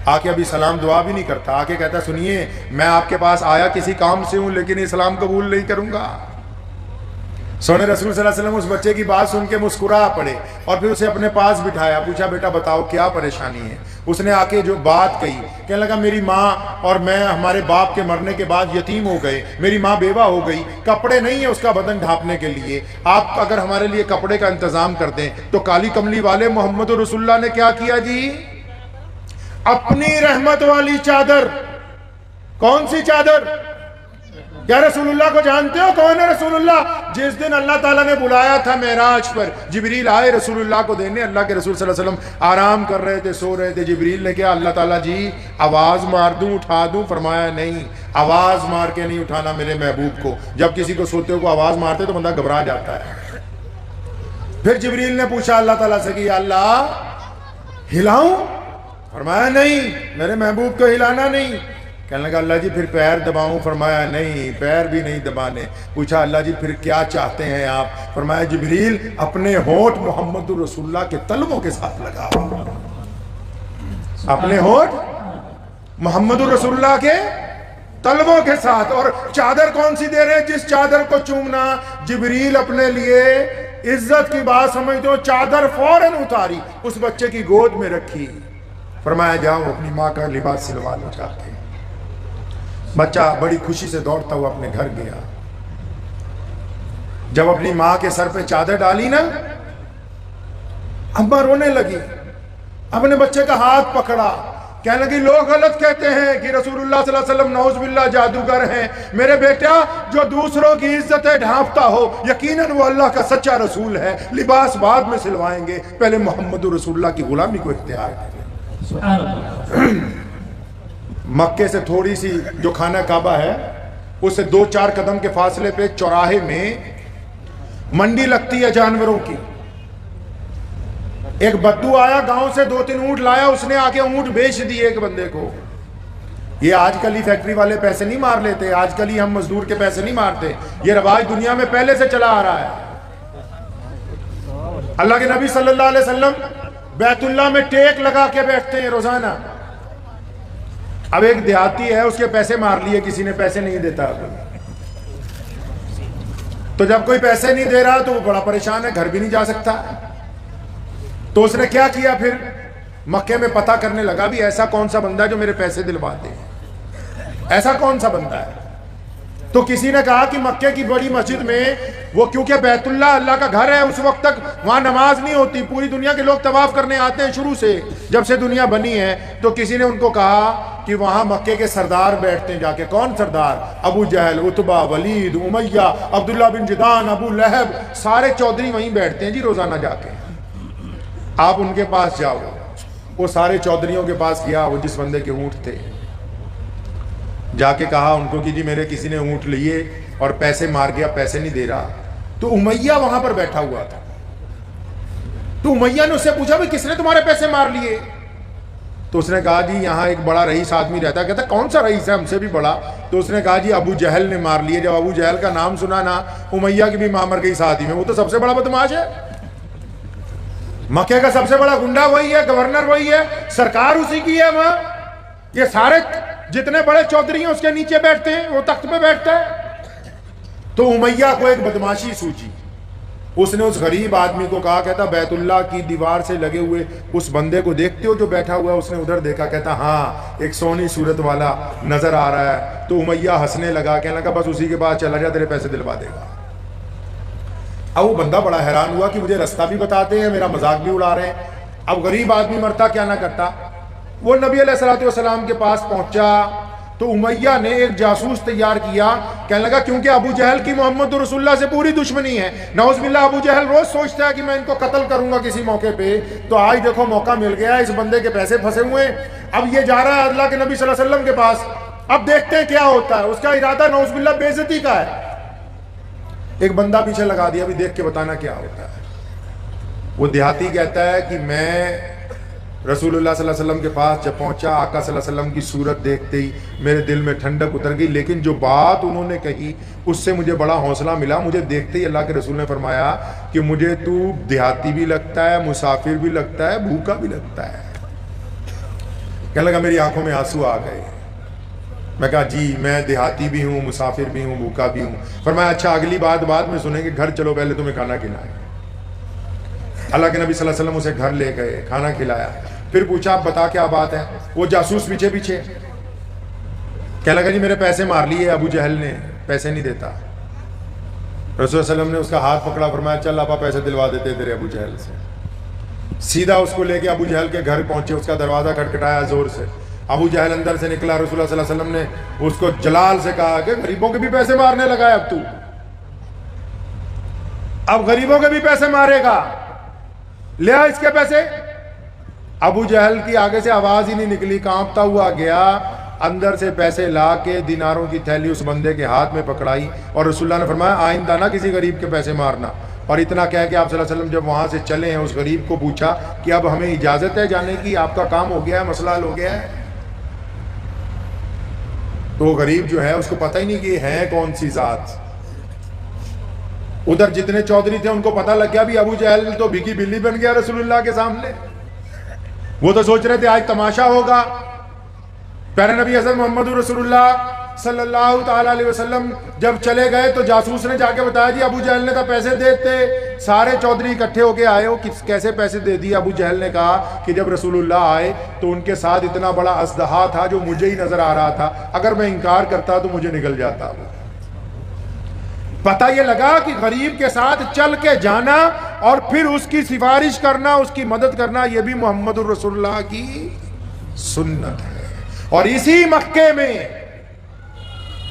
آ کے ابھی سلام دعا بھی نہیں کرتا، آ کے کہتا سنیے میں آپ کے پاس آیا کسی کام سے ہوں لیکن اسلام قبول نہیں کروں گا۔ سونے رسول صلی اللہ علیہ وسلم اس بچے کی بات سن کے مسکرا پڑے اور پھر اسے اپنے پاس بٹھایا، پوچھا بیٹا بتاؤ کیا پریشانی ہے؟ اس نے آ کے جو بات کہی، کہنے لگا میری ماں اور میں ہمارے باپ کے مرنے کے بعد یتیم ہو گئے، میری ماں بیوہ ہو گئی، کپڑے نہیں ہیں اس کا بدن ڈھانپنے کے لیے، آپ اگر ہمارے لیے کپڑے کا انتظام کر دیں۔ تو کالی کملی والے محمد رسول اللہ نے کیا کیا جی؟ اپنی رحمت والی چادر۔ کون سی چادر؟ کیا رسول اللہ کو جانتے ہو کون ہے رسول اللہ؟ جس دن اللہ تعالیٰ نے بلایا تھا معراج پر، جبریل آئے رسول اللہ کو دینے، اللہ کے رسول صلی اللہ علیہ وسلم آرام کر رہے تھے، سو رہے تھے، جبریل نے کہا اللہ تعالیٰ جی آواز مار دوں اٹھا دوں؟ فرمایا نہیں، آواز مار کے نہیں اٹھانا میرے محبوب کو۔ جب کسی کو سوتے کو آواز مارتے تو بندہ گھبرا جاتا ہے۔ پھر جبریل نے پوچھا اللہ تعالیٰ سے کہ اللہ ہلاؤں؟ فرمایا نہیں، میرے محبوب کو ہلانا نہیں۔ کہنے لگا اللہ جی پھر پیر دباؤں؟ فرمایا نہیں، پیر بھی نہیں دبانے۔ پوچھا اللہ جی پھر کیا چاہتے ہیں آپ؟ فرمایا جبریل اپنے ہونٹ محمد رسول اللہ کے تلووں کے ساتھ لگا، اپنے ہونٹ محمد رسول اللہ کے تلووں کے ساتھ۔ اور چادر کون سی دے رہے ہیں؟ جس چادر کو چومنا جبریل اپنے لیے عزت کی بات سمجھتے ہو، چادر فوراً اتاری، اس بچے کی گود میں رکھی، فرمایا جاؤ اپنی ماں کا لباس سلوا لو جا کے۔ بچہ بڑی خوشی سے دوڑتا ہوا اپنے گھر گیا۔ جب اپنی ماں کے سر پہ چادر ڈالی نا، اماں رونے لگی، اپنے بچے کا ہاتھ پکڑا، کہنے لگی لوگ غلط کہتے ہیں کہ رسول اللہ صلی اللہ علیہ وسلم نعوذ باللہ جادوگر ہیں۔ میرے بیٹا جو دوسروں کی عزتیں ڈھانپتا ہو یقیناً وہ اللہ کا سچا رسول ہے، لباس بعد میں سلوائیں گے، پہلے محمد رسول اللہ کی غلامی کو اختیار کریں۔ مکے سے تھوڑی سی جو خانہ کعبہ ہے اس سے 2-4 قدم کے فاصلے پہ چوراہے میں منڈی لگتی ہے جانوروں کی۔ ایک بدو آیا گاؤں سے، 2-3 اونٹ لایا، اس نے آ کے اونٹ بیچ دیے ایک بندے کو۔ یہ آج کل ہی فیکٹری والے پیسے نہیں مار لیتے، آج کل ہی ہم مزدور کے پیسے نہیں مارتے، یہ رواج دنیا میں پہلے سے چلا آ رہا ہے۔ اللہ کے نبی صلی اللہ علیہ وسلم بیت اللہ میں ٹیک لگا کے بیٹھتے ہیں روزانہ۔ اب ایک دیہاتی ہے، اس کے پیسے مار لیے کسی نے، پیسے نہیں دیتا، تو جب کوئی پیسے نہیں دے رہا تو وہ بڑا پریشان ہے، گھر بھی نہیں جا سکتا۔ تو اس نے کیا کیا؟ پھر مکے میں پتہ کرنے لگا بھی ایسا کون سا بندہ ہے جو میرے پیسے دلوا دے، ایسا کون سا بندہ ہے؟ تو کسی نے کہا کہ مکے کی بڑی مسجد میں، وہ کیونکہ بیت اللہ اللہ کا گھر ہے، اس وقت تک وہاں نماز نہیں ہوتی، پوری دنیا کے لوگ طواف کرنے آتے ہیں شروع سے، جب سے دنیا بنی ہے۔ تو کسی نے ان کو کہا کہ وہاں مکے کے سردار بیٹھتے ہیں جا کے۔ کون سردار؟ ابو جہل، عتبہ، ولید، امیہ، عبداللہ بن جدان، ابو لہب، سارے چودھری وہیں بیٹھتے ہیں جی روزانہ جا کے۔ آپ ان کے پاس جاؤ۔ وہ سارے چودھریوں کے پاس گیا، وہ جس بندے کے اونٹ تھے، جا کے کہا ان کو کہ جی میرے کسی نے اونٹ لیے اور پیسے مار گیا، پیسے نہیں دے رہا۔ تو امیہ وہاں پر بیٹھا ہوا تھا، تو امیہ نے اس سے پوچھا بھی کس نے تمہارے پیسے مار لیے؟ تو اس نے کہا جی یہاں ایک بڑا رئیس آدمی رہتا ہے۔ کہتا کون سا رئیس ہے؟ ہم سے بھی بڑا۔ تو اس نے کہا جی ابو جہل نے مار لیے۔ جب ابو جہل کا نام سنا نا، امیہ کی بھی ماں مر گئی ساتھ ہی میں، وہ تو سب سے بڑا بدماش ہے، مکے کا سب سے بڑا گنڈا وہی ہے، گورنر وہی ہے، سرکار اسی کی ہے وہاں، یہ سارے جتنے بڑے چودھری ہیں اس کے نیچے بیٹھتے ہیں، وہ تخت پہ بیٹھتا ہے۔ تو امیہ کو ایک بدماشی سوچی، اس نے اس غریب آدمی کو کہا، کہتا بیت اللہ کی دیوار سے لگے ہوئے اس بندے کو دیکھتے ہو جو بیٹھا ہوا ہے؟ اس نے ادھر دیکھا، کہتا ہاں ایک سونی صورت والا نظر آ رہا ہے۔ تو امیہ ہنسنے لگا، کہنے لگا بس اسی کے پاس چلا جا، تیرے پیسے دلوا دے گا۔ اب وہ بندہ بڑا حیران ہوا کہ مجھے رستہ بھی بتاتے ہیں، میرا مذاق بھی اڑا رہے ہیں، اب غریب آدمی مرتا کیا نہ کرتا۔ وہ نبی علیہ السلام کے پاس پہنچا تو امیہ نے ایک جاسوس تیار کیا، کہنے لگا کیونکہ ابو جہل کی محمد رسول اللہ سے پوری دشمنی ہے، نعوذ باللہ ابو جہل روز سوچتا ہے کہ میں ان کو قتل کروں گا کسی موقع پہ، تو آج دیکھو موقع مل گیا، اس بندے کے پیسے پھنسے ہوئے ہیں، اب یہ جا رہا ہے اللہ کے نبی صلی اللہ علیہ وسلم کے پاس، اب دیکھتے ہیں کیا ہوتا ہے۔ اس کا ارادہ نعوذ باللہ بے عزتی کا ہے۔ ایک بندہ پیچھے لگا دیا، ابھی دیکھ کے بتانا کیا ہوتا ہے۔ وہ دیہاتی کہتا ہے کہ میں رسول اللہ صلی اللہ علیہ وسلم کے پاس جب پہنچا، آقا صلی اللہ علیہ وسلم کی صورت دیکھتے ہی میرے دل میں ٹھنڈک اتر گئی، لیکن جو بات انہوں نے کہی اس سے مجھے بڑا حوصلہ ملا۔ مجھے دیکھتے ہی اللہ کے رسول نے فرمایا کہ مجھے تو دیہاتی بھی لگتا ہے، مسافر بھی لگتا ہے، بھوکا بھی لگتا ہے۔ کہنے لگا میری آنکھوں میں آنسو آ گئے. میں کہا جی میں دیہاتی بھی ہوں, مسافر بھی ہوں, بھوکا بھی ہوں. فرمایا اچھا اگلی بات بعد میں سنیں گے, گھر چلو پہلے تمہیں کھانا کھلائیں. اللہ کے نبی صلی اللہ علیہ وسلم اسے گھر لے گئے, کھانا کھلایا. پھر پوچھا آپ بتا کیا بات ہے؟ وہ جاسوس پیچھے پیچھے کہنے لگا جی میرے پیسے مار لیے ابو جہل نے, پیسے نہیں دیتا. رسول اللہ علیہ وسلم نے اس کا ہاتھ پکڑا, فرمایا چل آپا پیسے دلوا دیتے تیرے ابو جہل سے. سیدھا اس کو لے کے ابو جہل کے گھر پہنچے, اس کا دروازہ کھٹکھٹایا زور سے. ابو جہل اندر سے نکلا, رسول اللہ صلی اللہ علیہ وسلم نے اس کو جلال سے کہا کہ غریبوں کے بھی پیسے مارنے لگا ہے اب تو, اب غریبوں کے بھی پیسے مارے گا, لیا اس کے پیسے. ابو جہل کی آگے سے آواز ہی نہیں نکلی, کانپتا ہوا گیا, اندر سے پیسے لا کے دیناروں کی تھیلی اس بندے کے ہاتھ میں پکڑائی, اور رسول اللہ نے فرمایا آئندہ نہ کسی غریب کے پیسے مارنا. اور اتنا کہہ کہ آپ صلی اللہ علیہ وسلم جب وہاں سے چلے ہیں, اس غریب کو پوچھا کہ اب ہمیں اجازت ہے جانے کی, آپ کا کام ہو گیا ہے, مسئلہ حل ہو گیا ہے. تو غریب جو ہے اس کو پتہ ہی نہیں کہ ہے کون سی ذات. ادھر جتنے چودھری تھے ان کو پتہ لگ گیا بھی ابو جہل تو بھیگی بلی بن گیا رسول اللہ کے سامنے. وہ تو سوچ رہے تھے آج تماشا ہوگا. پیارے نبی حضرت محمد رسول اللہ صلی اللہ تعالیٰ علیہ وسلم جب چلے گئے تو جاسوس نے جا کے بتایا جی ابو جہل نے تو پیسے دیتے. سارے چودھری اکٹھے ہو کے آئے, ہو کیسے پیسے دے دیے؟ ابو جہل نے کہا کہ جب رسول اللہ آئے تو ان کے ساتھ اتنا بڑا اژدہا تھا جو مجھے ہی نظر آ رہا تھا, اگر میں انکار کرتا تو مجھے نکل جاتا. پتہ یہ لگا کہ غریب کے ساتھ چل کے جانا اور پھر اس کی سفارش کرنا, اس کی مدد کرنا, یہ بھی محمد الرسول اللہ کی سنت ہے. اور اسی مکے میں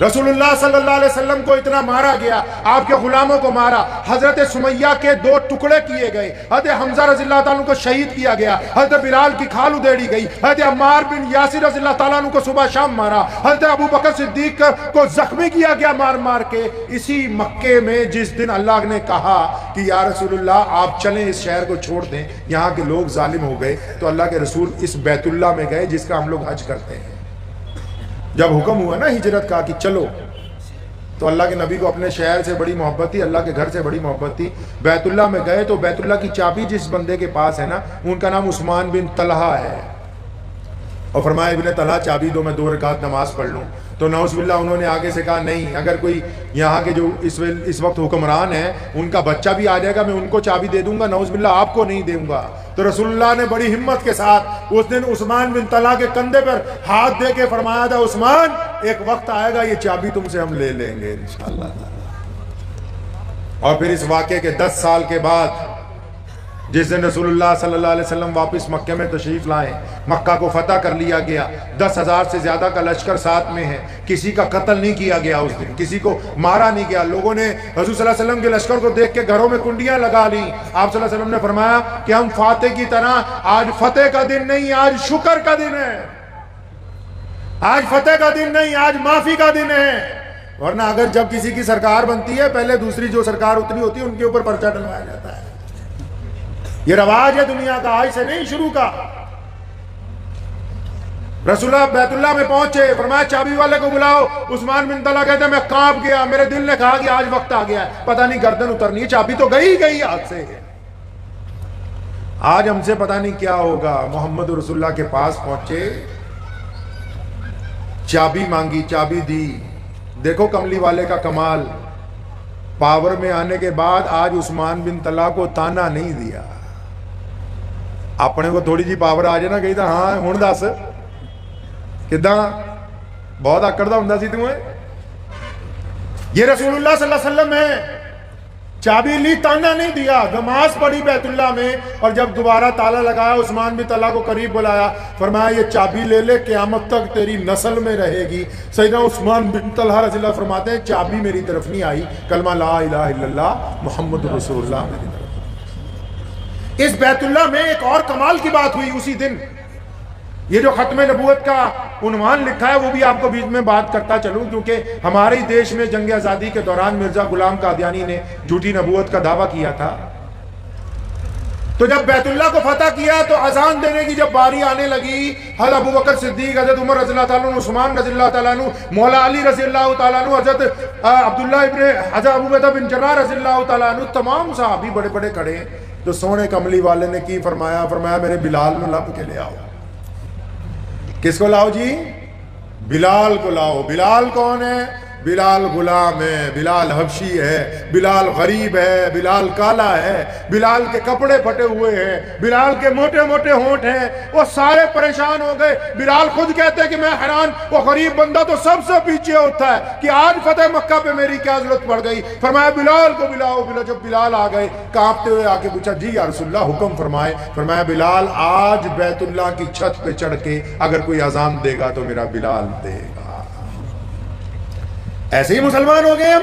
رسول اللہ صلی اللہ علیہ وسلم کو اتنا مارا گیا, آپ کے غلاموں کو مارا, حضرت سمیہ کے 2 ٹکڑے کیے گئے, حضرت حمزہ رضی اللہ تعالیٰ عنہ کو شہید کیا گیا, حضرت بلال کی کھال ادھیڑی گئی, حضرت عمار بن یاسر رضی اللہ تعالیٰ عنہ کو صبح شام مارا, حضرت ابو بکر صدیق کو زخمی کیا گیا مار مار کے. اسی مکے میں جس دن اللہ نے کہا کہ یا رسول اللہ آپ چلیں اس شہر کو چھوڑ دیں, یہاں کے لوگ ظالم ہو گئے, تو اللہ کے رسول اس بیت اللہ میں گئے جس کا ہم لوگ حج کرتے ہیں. جب حکم ہوا نا ہجرت کا کہ چلو, تو اللہ کے نبی کو اپنے شہر سے بڑی محبت تھی, اللہ کے گھر سے بڑی محبت تھی. بیت اللہ میں گئے تو بیت اللہ کی چابی جس بندے کے پاس ہے نا, ان کا نام عثمان بن طلحہ ہے, اور فرمایا ابن طلحہ چابی دو, میں 2 رکعت نماز پڑھ لوں. تو نعوذ باللہ انہوں نے آگے سے کہا نہیں, اگر کوئی یہاں کے جو اس وقت حکمران ہیں ان کا بچہ بھی آ جائے گا میں ان کو چابی دے دوں گا, نعوذ باللہ آپ کو نہیں دوں گا. تو رسول اللہ نے بڑی ہمت کے ساتھ اس دن عثمان بن طلحہ کے کندھے پر ہاتھ دے کے فرمایا تھا عثمان ایک وقت آئے گا یہ چابی تم سے ہم لے لیں گے انشاءاللہ. اور پھر اس واقعے کے 10 سال کے بعد جس دن رسول اللہ صلی اللہ علیہ وسلم واپس مکہ میں تشریف لائے, مکہ کو فتح کر لیا گیا, 10,000 سے زیادہ کا لشکر ساتھ میں ہے, کسی کا قتل نہیں کیا گیا اس دن, کسی کو مارا نہیں گیا. لوگوں نے حضور صلی اللہ علیہ وسلم کے لشکر کو دیکھ کے گھروں میں کنڈیاں لگا لی. آپ صلی اللہ علیہ وسلم نے فرمایا کہ ہم فاتح کی طرح آج فتح کا دن نہیں, آج شکر کا دن ہے, آج فتح کا دن نہیں, آج معافی کا دن ہے. ورنہ اگر جب کسی کی سرکار بنتی ہے پہلے دوسری جو سرکار اتری ہوتی ہے ان کے اوپر پرچہ ڈلوایا جاتا ہے. یہ رواج ہے دنیا کا, آج سے نہیں شروع کا. رسول اللہ بیت اللہ میں پہنچے, فرمایا چابی والے کو بلاؤ. عثمان بن طلحہ کہتے ہیں میں کانپ گیا, میرے دل نے کہا کہ آج وقت آ گیا ہے, پتہ نہیں گردن اترنی ہے, چابی تو گئی ہاتھ سے. آج ہم سے پتہ نہیں کیا ہوگا. محمد رسول اللہ کے پاس پہنچے, چابی مانگی, چابی دی. دیکھو کملی والے کا کمال, پاور میں آنے کے بعد آج عثمان بن طلحہ کو تانا نہیں دیا. اپنے کو تھوڑی جی پاور آ جائے نا, کہی تھا ہاں ہن دس کداں بہت آکڑدا ہوندا سی تمہیں. یہ رسول اللہ صلی اللہ علیہ وسلم ہے, چابی لی, تانا نہیں دیا. نماز پڑھی بیت اللہ میں, اور جب دوبارہ تالا لگایا عثمان بن طلحہ کو قریب بلایا, فرمایا یہ چابی لے لے, قیامت تک تیری نسل میں رہے گی. سیدنا عثمان بن طلحہ رضی اللہ فرماتے ہیں چابی میری طرف نہیں آئی, کلمہ لا الہ الا اللہ محمد رسول اللہ میری طرف. اس بیت اللہ میں ایک اور کمال کی بات ہوئی اسی دن. یہ جو ختم نبوت کا عنوان لکھا ہے وہ بھی آپ کو بیچ میں بات کرتا چلوں, کیونکہ ہمارے دیش میں جنگ آزادی کے دوران مرزا غلام قادیانی نے جھوٹی نبوت کا دعویٰ کیا تھا. تو جب بیت اللہ کو فتح کیا تو اذان دینے کی جب باری آنے لگی, حضرت ابو بکر صدیق, حضرت عمر رضی اللہ تعالیٰ عنہ, عثمان رضی اللہ تعالیٰ عنہ, مولا علی رضی اللہ تعالیٰ عنہ, حضرت عبداللہ حضرت ابو عبیدہ بن جراح رضی اللہ تعالیٰ عنہ, تمام صحابی بڑے بڑے کھڑے ہیں. تو سونے کملی والے نے کی فرمایا, فرمایا میرے بلال میں لب کے لے آؤ. کس کو لاؤ جی؟ بلال کو لاؤ۔ بلال کون ہے؟ بلال غلام ہے، بلال حبشی ہے، بلال غریب ہے، بلال کالا ہے، بلال کے کپڑے پھٹے ہوئے ہیں، بلال کے موٹے موٹے ہونٹ ہیں، وہ سارے پریشان ہو گئے۔ بلال خود کہتے ہیں کہ میں حیران، وہ غریب بندہ تو سب سے پیچھے ہوتا ہے کہ آج فتح مکہ پہ میری کیا ضرورت پڑ گئی۔ فرمایا بلال کو بلاؤ۔ جب بلال آ گئے کانپتے ہوئے آ کے پوچھا جی یا رسول اللہ حکم فرمائے۔ فرمایا بلال آج بیت اللہ کی چھت پہ چڑھ کے اگر کوئی اذان دے گا تو میرا بلال دے گا۔ ایسے ہی مسلمان ہو گئے ہم۔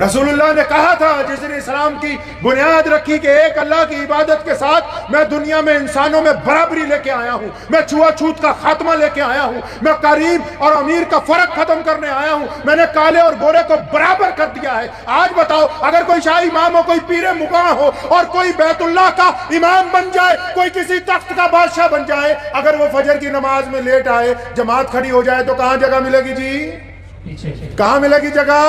رسول اللہ نے کہا تھا جس نے اسلام کی بنیاد رکھی کہ ایک اللہ کی عبادت کے ساتھ میں دنیا میں انسانوں میں برابری لے کے آیا ہوں، میں چھوا چھوت کا خاتمہ لے کے آیا ہوں، میں غریب اور امیر کا فرق ختم کرنے آیا ہوں، میں نے کالے اور گورے کو برابر کر دیا ہے۔ آج بتاؤ اگر کوئی شاہی امام ہو، کوئی پیر مقام ہو اور کوئی بیت اللہ کا امام بن جائے، کوئی کسی تخت کا بادشاہ بن جائے، اگر وہ فجر کی نماز میں لیٹ آئے، جماعت کھڑی ہو جائے تو کہاں جگہ ملے گی جی؟ کہاں ملے گی جگہ؟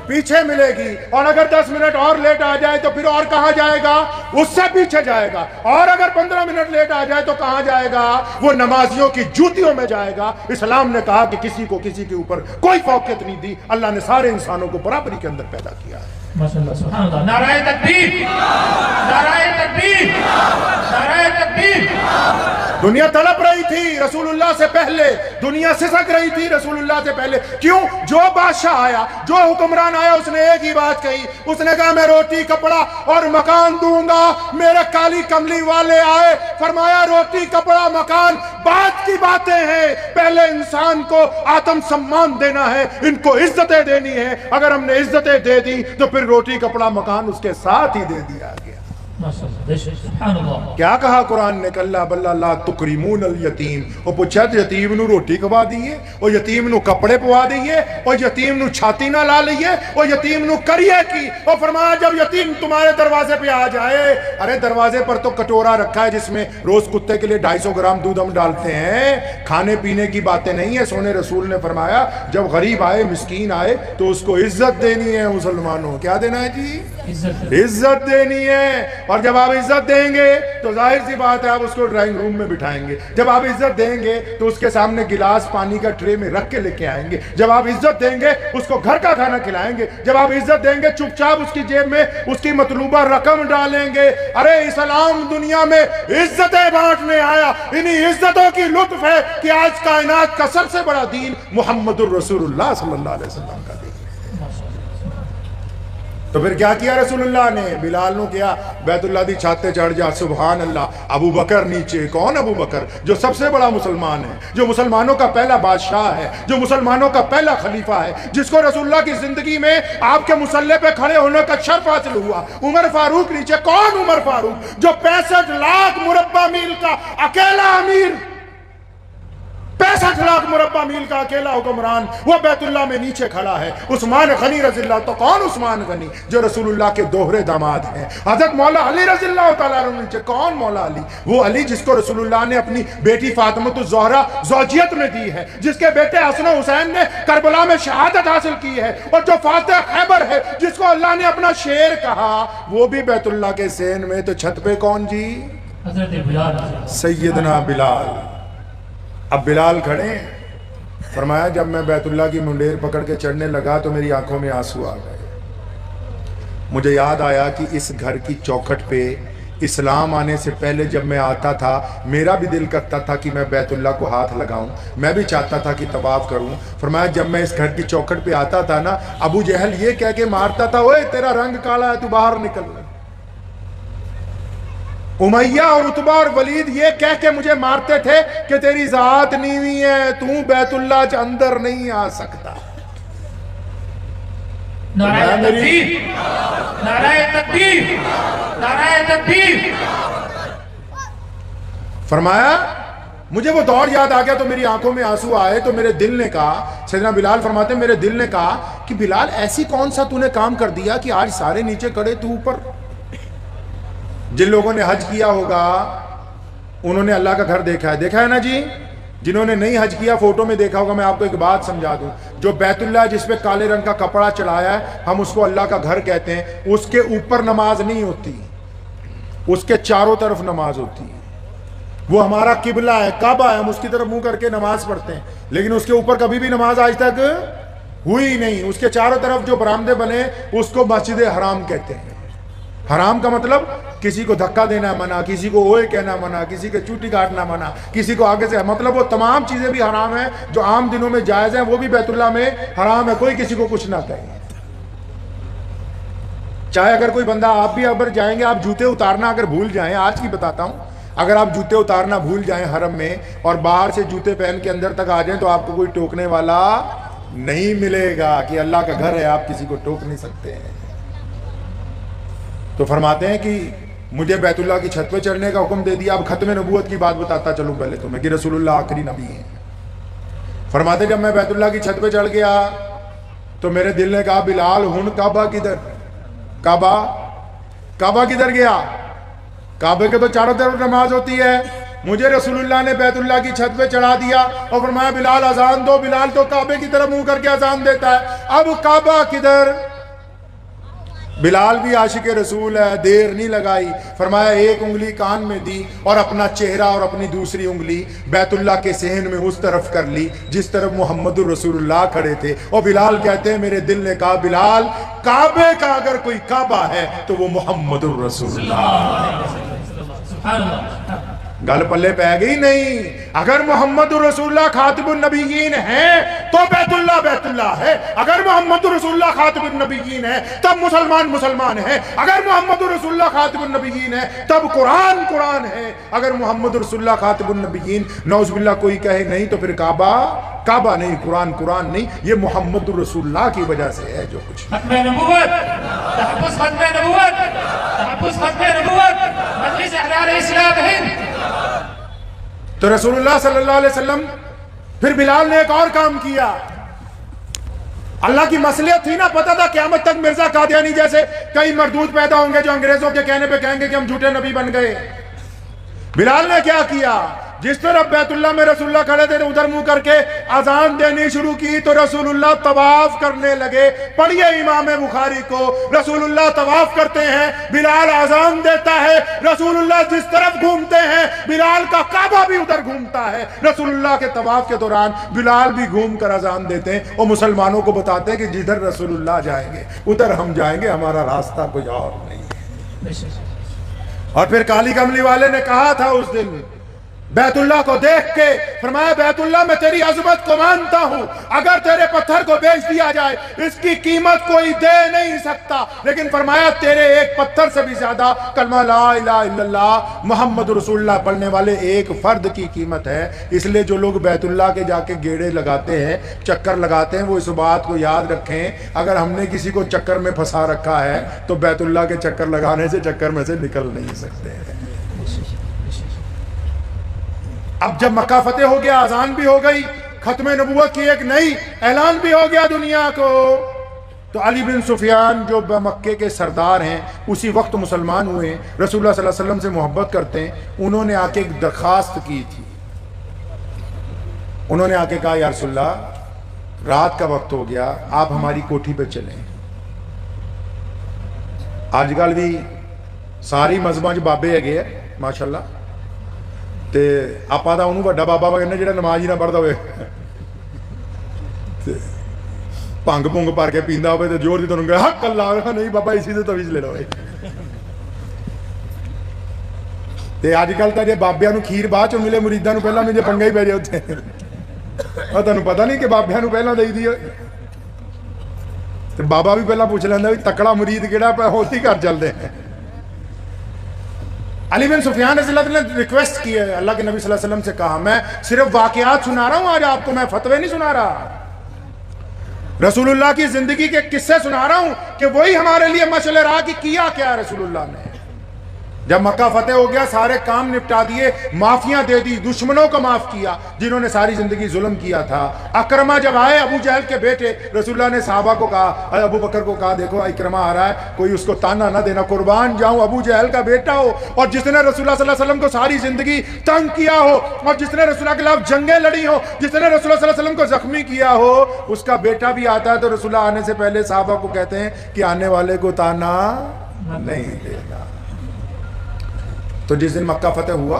پیچھے ملے گی۔ اور اگر 10 منٹ اور لیٹ آ جائے تو پھر اور کہاں جائے گا؟ اس سے پیچھے جائے گا۔ اور اگر 15 منٹ لیٹ آ جائے تو کہاں جائے گا؟ وہ نمازیوں کی جوتیوں میں جائے گا۔ اسلام نے کہا کہ کسی کو کسی کے اوپر کوئی فوقیت نہیں دی، اللہ نے سارے انسانوں کو برابری کے اندر پیدا کیا ہے۔ ماشاءاللہ سبحان اللہ۔ نعرہ تکبیر، نعرہ تکبیر، نعرہ تکبیر۔ دنیا تڑپ رہی تھی رسول اللہ سے پہلے، دنیا سسک رہی تھی رسول اللہ سے پہلے۔ کیوں؟ جو بادشاہ آیا، جو حکمران آیا، اس نے ایک ہی بات کہی، اس نے کہا میں روٹی کپڑا اور مکان دوں گا۔ میرے کالی کملی والے آئے، فرمایا روٹی کپڑا مکان بعد کی باتیں ہیں، پہلے انسان کو آتم سمان دینا ہے، ان کو عزتیں دینی ہے۔ اگر ہم نے عزتیں دے دی تو پھر روٹی کپڑا مکان اس کے ساتھ ہی دے دیا گیا۔ کیا کہا قرآن نے؟ کلا بلا لا تکرمون الیتیم۔ وہ پوچھا یتیم نو روٹی کھوا دیئے، اور یتیم نو کپڑے پوا دیئے، اور یتیم نو چھاتی نہ لا لئیے، اور یتیم نو کریے کی۔ اور فرمایا جب یتیم تمہارے دروازے پہ آ جائے، ارے دروازے پر تو کٹورا رکھا ہے جس میں روز کتے کے لیے 250 گرام دودھ ہم ڈالتے ہیں، کھانے پینے کی باتیں نہیں ہے۔ سونے رسول نے فرمایا جب غریب آئے، مسکین آئے تو اس کو عزت دینی ہے۔ مسلمانوں کیا دینا ہے جی؟ عزت دینی ہے۔ اور جب آپ عزت دیں گے تو ظاہر سی بات ہے آپ اس کو ڈرائنگ روم میں بٹھائیں گے۔ جب آپ عزت دیں گے تو اس کے سامنے گلاس پانی کا ٹرے میں رکھ کے لے کے آئیں گے۔ جب آپ عزت دیں گے اس کو گھر کا کھانا کھلائیں گے۔ جب آپ عزت دیں گے چپ چاپ اس کی جیب میں اس کی مطلوبہ رقم ڈالیں گے۔ ارے اسلام دنیا میں عزتیں بانٹنے آیا۔ انہی عزتوں کی لطف ہے کہ آج کائنات کا سب سے بڑا دین محمد الرسول اللہ صلی اللہ علیہ وسلم کا دین۔ تو پھر کیا کیا رسول اللہ نے؟ بلال نو کیا بیت اللہ دی چھاتے چڑھ جا، سبحان اللہ۔ ابو بکر نیچے۔ کون ابو بکر؟ جو سب سے بڑا مسلمان ہے، جو مسلمانوں کا پہلا بادشاہ ہے، جو مسلمانوں کا پہلا خلیفہ ہے، جس کو رسول اللہ کی زندگی میں آپ کے مصلی پہ کھڑے ہونے کا شرف حاصل ہوا۔ عمر فاروق نیچے۔ کون عمر فاروق؟ جو 65 لاکھ مربع میل کا اکیلا امیر، 65 لاکھ مربع میل کا اکیلا حکمران، وہ بیت اللہ میں نیچے کھڑا ہے۔ عثمان غنی رضی اللہ۔ تو کون عثمان غنی؟ جو رسول اللہ کے دوہرے داماد ہیں۔ حضرت مولا علی رضی اللہ تعالیٰ عنہ نیچے۔ کون مولا علی؟ وہ علی جس کو رسول اللہ نے اپنی بیٹی فاطمہ الزہرا زوجیت میں دی ہے، جس کے بیٹے حسن و حسین نے کربلا میں شہادت حاصل کی ہے، اور جو فاتح خیبر ہے جس کو اللہ نے اپنا شیر کہا، وہ بھی بیت اللہ کے سین میں۔ تو چھت پہ کون جی؟ حضرت بلال، سیدنا بلال۔ اب بلال کھڑے ہیں۔ فرمایا جب میں بیت اللہ کی منڈیر پکڑ کے چڑھنے لگا تو میری آنکھوں میں آنسو آ گئے۔ مجھے یاد آیا کہ اس گھر کی چوکھٹ پہ اسلام آنے سے پہلے جب میں آتا تھا میرا بھی دل کرتا تھا کہ میں بیت اللہ کو ہاتھ لگاؤں، میں بھی چاہتا تھا کہ طواف کروں۔ فرمایا جب میں اس گھر کی چوکھٹ پہ آتا تھا نا، ابو جہل یہ کہہ کے مارتا تھا اوے تیرا رنگ کالا ہے تو باہر نکل۔ امیہ اور عتبہ اور ولید یہ کہہ کے مجھے مارتے تھے کہ تیری ذات نیوی ہے، تو بیت اللہ کے اندر نہیں آ سکتا۔ نعرہ تکبیر، نعرہ تکبیر، نعرہ تکبیر۔ فرمایا مجھے وہ دور یاد آ گیا تو میری آنکھوں میں آنسو آئے۔ تو میرے دل نے کہا، سیدنا بلال فرماتے ہیں میرے دل نے کہا کہ بلال ایسی کون سا تو نے کام کر دیا کہ آج سارے نیچے کھڑے تو اوپر۔ جن لوگوں نے حج کیا ہوگا انہوں نے اللہ کا گھر دیکھا ہے، دیکھا ہے نا جی؟ جنہوں نے نہیں حج کیا فوٹو میں دیکھا ہوگا۔ میں آپ کو ایک بات سمجھا دوں، جو بیت اللہ جس پہ کالے رنگ کا کپڑا چڑھایا ہے ہم اس کو اللہ کا گھر کہتے ہیں، اس کے اوپر نماز نہیں ہوتی، اس کے چاروں طرف نماز ہوتی ہے۔ وہ ہمارا قبلہ ہے، کعبہ ہے، ہم اس کی طرف منہ کر کے نماز پڑھتے ہیں، لیکن اس کے اوپر کبھی بھی نماز آج تک ہوئی نہیں۔ اس کے چاروں طرف جو برآمدے بنے اس کو مسجد حرام کہتے ہیں۔ حرام کا مطلب کسی کو دھکا دینا منع، کسی کو اوئے کہنا منع، کسی کے چوٹی کاٹنا منع، کسی کو آگے سے، مطلب وہ تمام چیزیں بھی حرام ہیں جو عام دنوں میں جائز ہیں، وہ بھی بیت اللہ میں حرام ہے، کوئی کسی کو کچھ نہ کہے۔ چاہے اگر کوئی بندہ، آپ بھی اگر جائیں گے، آپ جوتے اتارنا اگر بھول جائیں، آج کی بتاتا ہوں، اگر آپ جوتے اتارنا بھول جائیں حرم میں اور باہر سے جوتے پہن کے اندر تک آ جائیں تو آپ کو کوئی ٹوکنے والا نہیں ملے گا، کہ اللہ کا گھر ہے، آپ کسی کو ٹوک نہیں سکتے ہیں۔ تو فرماتے ہیں کہ مجھے بیت اللہ کی چھت پہ چڑھنے کا حکم دے دیا۔ اب ختم نبوت کی بات بتاتا چلوں پہلے تمہیں کہ رسول اللہ آخری نبی ہیں۔ فرماتے جب میں بیت اللہ کی چھت پہ چڑھ گیا تو میرے دل نے کہا بلال ہن کعبہ کدھر، کعبہ کدھر گیا؟ کعبے کے تو چاروں طرف نماز ہوتی ہے۔ مجھے رسول اللہ نے بیت اللہ کی چھت پہ چڑھا دیا اور فرمایا بلال اذان دو۔ بلال تو کعبے کی طرف منہ کر کے اذان دیتا ہے، اب کعبہ کدھر؟ بلال بھی عاشق رسول ہے، دیر نہیں لگائی، فرمایا ایک انگلی کان میں دی اور اپنا چہرہ اور اپنی دوسری انگلی بیت اللہ کے صحن میں اس طرف کر لی جس طرف محمد الرسول اللہ کھڑے تھے۔ اور بلال کہتے ہیں میرے دل نے کہا بلال کعبے کا اگر کوئی کعبہ ہے تو وہ محمد الرسول اللہ۔ گل پلے پہ گئی نہیں۔ اگر محمد رسول اللہ خاتم النبیین ہے تو بیت اللہ ہے، اگر محمد رسول اللہ خاتم النبیین ہے تب مسلمان ہے، اگر محمد رسول اللہ خاتم النبیین ہے تب قرآن ہے، اگر محمد رسول اللہ خاتم النبیین نعوذ باللہ کوئی کہے نہیں تو پھر کعبہ نہیں، قرآن نہیں، یہ محمد رسول اللہ کی وجہ سے ہے جو کچھ۔ ختم نبوت، تحفظ ختم نبوت، تحفظ ختم نبوت، مجلس احرار اسلام ہند۔ تو رسول اللہ صلی اللہ علیہ وسلم، پھر بلال نے ایک اور کام کیا۔ اللہ کی مصلحت تھی نا، پتہ تھا قیامت تک مرزا قادیانی جیسے کئی مردود پیدا ہوں گے جو انگریزوں کے کہنے پہ کہیں گے کہ ہم جھوٹے نبی بن گئے۔ بلال نے کیا کیا؟ جس طرف بیت اللہ میں رسول اللہ کھڑے تھے ادھر منہ کر کے اذان دینی شروع کی تو رسول اللہ طواف کرنے لگے۔ پڑھیے امام بخاری کو، رسول اللہ طواف کرتے ہیں، بلال اذان دیتا ہے، رسول اللہ جس طرف گھومتے ہیں بلال کا کعبہ بھی ادھر گھومتا ہے۔ رسول اللہ کے طواف کے دوران بلال بھی گھوم کر اذان دیتے ہیں اور مسلمانوں کو بتاتے ہیں کہ جدھر رسول اللہ جائیں گے ادھر ہم جائیں گے، ہمارا راستہ کوئی اور نہیں ہے۔ اور پھر کالی کملی والے نے کہا تھا اس دن بیت اللہ کو دیکھ کے، فرمایا بیت اللہ میں تیری عظمت کو مانتا ہوں، اگر تیرے پتھر کو بیچ دیا جائے اس کی قیمت کوئی دے نہیں سکتا، لیکن فرمایا تیرے ایک پتھر سے بھی زیادہ کلمہ لا الہ الا اللہ محمد رسول اللہ پڑھنے والے ایک فرد کی قیمت ہے۔ اس لیے جو لوگ بیت اللہ کے جا کے گیڑے لگاتے ہیں، چکر لگاتے ہیں، وہ اس بات کو یاد رکھیں اگر ہم نے کسی کو چکر میں پھنسا رکھا ہے تو بیت اللہ کے چکر لگانے سے چکر میں سے نکل نہیں سکتے ہیں۔ اب جب مکہ فتح ہو گیا، اذان بھی ہو گئی، ختم نبوت کی ایک نئی اعلان بھی ہو گیا دنیا کو، تو علی بن سفیان جو مکے کے سردار ہیں اسی وقت مسلمان ہوئے، رسول اللہ صلی اللہ علیہ وسلم سے محبت کرتے ہیں، انہوں نے آ کے ایک درخواست کی تھی۔ انہوں نے آ کے کہا یا رسول اللہ رات کا وقت ہو گیا، آپ ہماری کوٹھی پہ چلیں۔ آج کل بھی ساری مذہباں جو بابے ہے گئے ماشاءاللہ، تے آپا دا انہوں بڑا بابا کہنے جڑا نماز ہی نہ پڑھتا ہوئے، پنگ پنگ پار کے پیندا ہوئے تے جوڑ دی تو انہوں حق اللہ نہیں بابا اسی سے تویز لے لو۔ تے آج کل تا جے بابیاں نو کھیر بعد چوں ملے مریداں نو پہلا مجھے پنگا ہی پہ جائے ہوتے ہیں، اور تانوں پتہ نہیں کہ بابیاں نو پہلا دئی دی ہوئے، تے بابا بھی پہلا پوچھ لینا بھی تکڑا مرید کیڑا پہ ہوتی کر چلتے ہیں۔ علی بن سفیان رضی اللہ عنہ نے ریکویسٹ کی ہے، اللہ کے نبی صلی اللہ علیہ وسلم سے کہا میں صرف واقعات سنا رہا ہوں آج آپ کو، میں فتوے نہیں سنا رہا، رسول اللہ کی زندگی کے قصے سنا رہا ہوں کہ وہی ہمارے لیے مشعل راہ کی کیا کیا رسول اللہ نے۔ جب مکہ فتح ہو گیا سارے کام نپٹا دیے، معافیاں دے دی، دشمنوں کو معاف کیا جنہوں نے ساری زندگی ظلم کیا تھا۔ اکرمہ جب آئے ابو جہل کے بیٹے، رسول اللہ نے صحابہ کو کہا، ابو بکر کو کہا دیکھو اکرمہ آ رہا ہے، کوئی اس کو تانا نہ دینا، قربان جاؤں ابو جہل کا بیٹا ہو اور جس نے رسول اللہ صلی اللہ علیہ وسلم کو ساری زندگی تنگ کیا ہو اور جس نے رسول اللہ کے خلاف جنگیں لڑی ہو، جس نے رسول اللہ صلی اللہ علیہ وسلم کو زخمی کیا ہو، اس کا بیٹا بھی آتا ہے تو رسول اللہ آنے سے پہلے صحابہ کو کہتے ہیں کہ آنے والے کو تانا نہیں دینا۔ تو جس دن مکہ فتح ہوا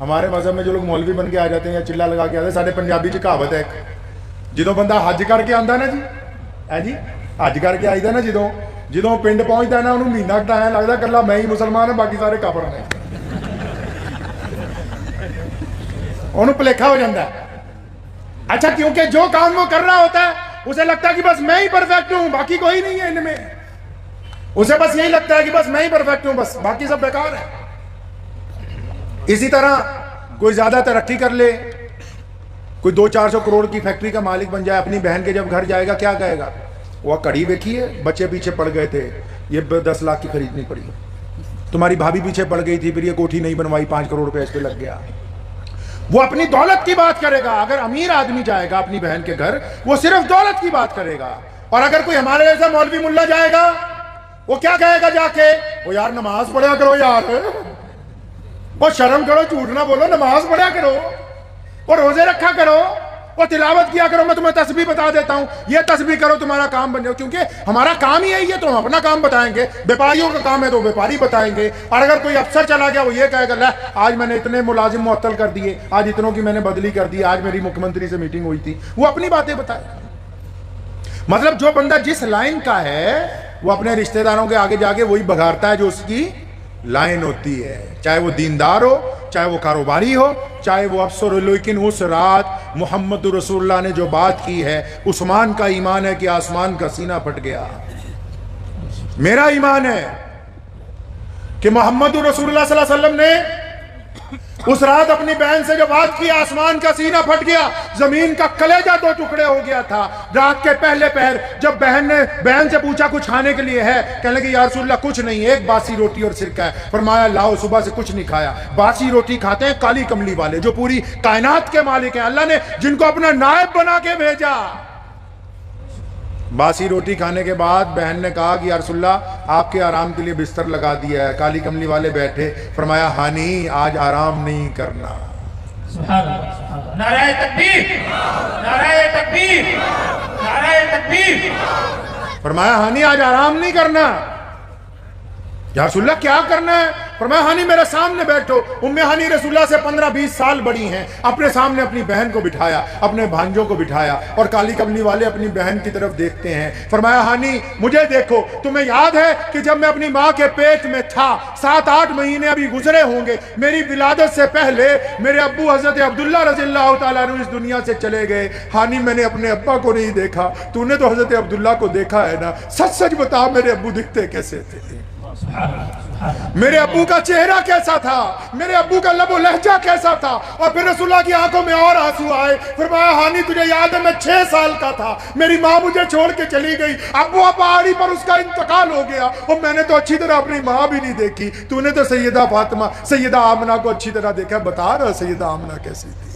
ہمارے مذہب میں جو لوگ مولوی بن کے آ جاتے ہیں یا چلا لگا کے آتے ہیں, سارے پنجابی چ کہاوت ہے جدوں بندہ حج کر کے آندا نا جی, ہے جی, حج کر کے آئیدا نا جدوں پنڈ پہنچدا نا انہوں مہینہ ٹائم لگدا کلا میں ہی مسلمان ہوں باقی سارے کافر ہیں, انہوں پلیکھا ہو جاتا ہے. اچھا کیونکہ جو کام وہ کر رہا ہوتا ہے اسے لگتا ہے کہ بس میں ہی پرفیکٹ ہوں باقی کوئی نہیں ہے ان میں, اسے بس یہی لگتا ہے کہ بس میں ہی پرفیکٹ ہوں, بس باقی سب بیکار ہے. اسی طرح کوئی زیادہ ترقی کر لے, کوئی 200-400 کروڑ کی فیکٹری کا مالک بن جائے, اپنی بہن کے جب گھر جائے گا کیا کہے گا, وہ کڑی دیکھی ہے بچے پیچھے پڑ گئے تھے یہ 10 لاکھ کی خریدنی پڑی, تمہاری بھابھی پیچھے پڑ گئی تھی پھر یہ کوٹھی نہیں بنوائی 5 کروڑ روپے اس پہ لگ گیا. وہ اپنی دولت کی بات کرے گا. اگر امیر آدمی جائے گا اپنی بہن کے گھر وہ صرف دولت کی بات کرے گا. اور اگر کوئی ہمارے جیسا مولوی ملا جائے گا وہ کیا کہے گا جا کے, وہ یار نماز پڑھا کرو یار, وہ شرم کرو, جھوٹ نہ بولو, نماز پڑھا کرو, اور روزے رکھا کرو, اور تلاوت کیا کرو, میں تمہیں تسبیح بتا دیتا ہوں, یہ تسبیح کرو تمہارا کام بن جاؤ. کیونکہ ہمارا کام ہی یہی ہے تو ہم اپنا کام بتائیں گے, بیپاریوں کا کام ہے تو بیپاری بتائیں گے. اور اگر کوئی افسر چلا گیا وہ یہ کہے گا لے آج میں نے اتنے ملازم معطل کر دیے, آج اتنوں کی میں نے بدلی کر دی, آج میری مکھ منتری سے میٹنگ ہوئی تھی, وہ اپنی باتیں بتائے. مطلب جو بندہ جس لائن کا ہے وہ اپنے رشتہ داروں کے آگے جا کے وہی بگاڑتا ہے جو اس کی لائن ہوتی ہے, چاہے وہ دیندار ہو, چاہے وہ کاروباری ہو, چاہے وہ افسر ہو. لیکن اس رات محمد رسول اللہ نے جو بات کی ہے, عثمان کا ایمان ہے کہ آسمان کا سینہ پھٹ گیا. میرا ایمان ہے کہ محمد رسول اللہ صلی اللہ علیہ وسلم نے اس رات اپنی بہن سے جو بات کی آسمان کا سینہ پھٹ گیا, زمین کا کلیجہ 2 ٹکڑے ہو گیا تھا. رات کے پہلے پہر جب بہن سے پوچھا کچھ کھانے کے لیے ہے, کہنے لگے یا رسول اللہ کچھ نہیں, ایک باسی روٹی اور سرکہ ہے. فرمایا لاؤ, صبح سے کچھ نہیں کھایا. باسی روٹی کھاتے ہیں کالی کملی والے جو پوری کائنات کے مالک ہیں, اللہ نے جن کو اپنا نائب بنا کے بھیجا. باسی روٹی کھانے کے بعد بہن نے کہا کہ یا رسول اللہ آپ کے آرام کے لیے بستر لگا دیا ہے. کالی کملی والے بیٹھے, فرمایا ہانی آج آرام نہیں کرنا. سبحان اللہ, سبحان اللہ. نعرہ تکبیر, نعرہ تکبیر, نعرہ تکبیر. فرمایا ہانی آج آرام نہیں کرنا. یا رسول اللہ کیا کرنا ہے؟ فرمایا ہانی میرے سامنے بیٹھو. ام ہانی رسول اللہ سے 15-20 سال بڑی ہیں, اپنے سامنے اپنی بہن کو بٹھایا, اپنے بھانجوں کو بٹھایا, اور کالی کملی والے اپنی بہن کی طرف دیکھتے ہیں. فرمایا ہانی مجھے دیکھو, تمہیں یاد ہے کہ جب میں اپنی ماں کے پیٹ میں تھا 7-8 مہینے ابھی گزرے ہوں گے, میری ولادت سے پہلے میرے ابو حضرت عبداللہ رضی اللہ تعالیٰ عنہ اس دنیا سے چلے گئے. ہانی میں نے اپنے ابا کو نہیں دیکھا, تو نے تو حضرت عبداللہ کو دیکھا ہے نا, سچ سچ بتا میرے ابو دکھتے کیسے تھے, میرے ابو کا چہرہ کیسا تھا, میرے ابو کا لب و لہجہ کیسا تھا. اور پھر رسول اللہ کی آنکھوں میں اور آنسو آئے. فرمایا ہانی تجھے یاد ہے میں 6 سال کا تھا, میری ماں مجھے چھوڑ کے چلی گئی, ابو پہاڑی پر اس کا انتقال ہو گیا, اور میں نے تو اچھی طرح اپنی ماں بھی نہیں دیکھی. تو نے تو سیدہ فاطمہ سیدہ آمنہ کو اچھی طرح دیکھا. بتا رہا سیدہ آمنہ کیسی تھی.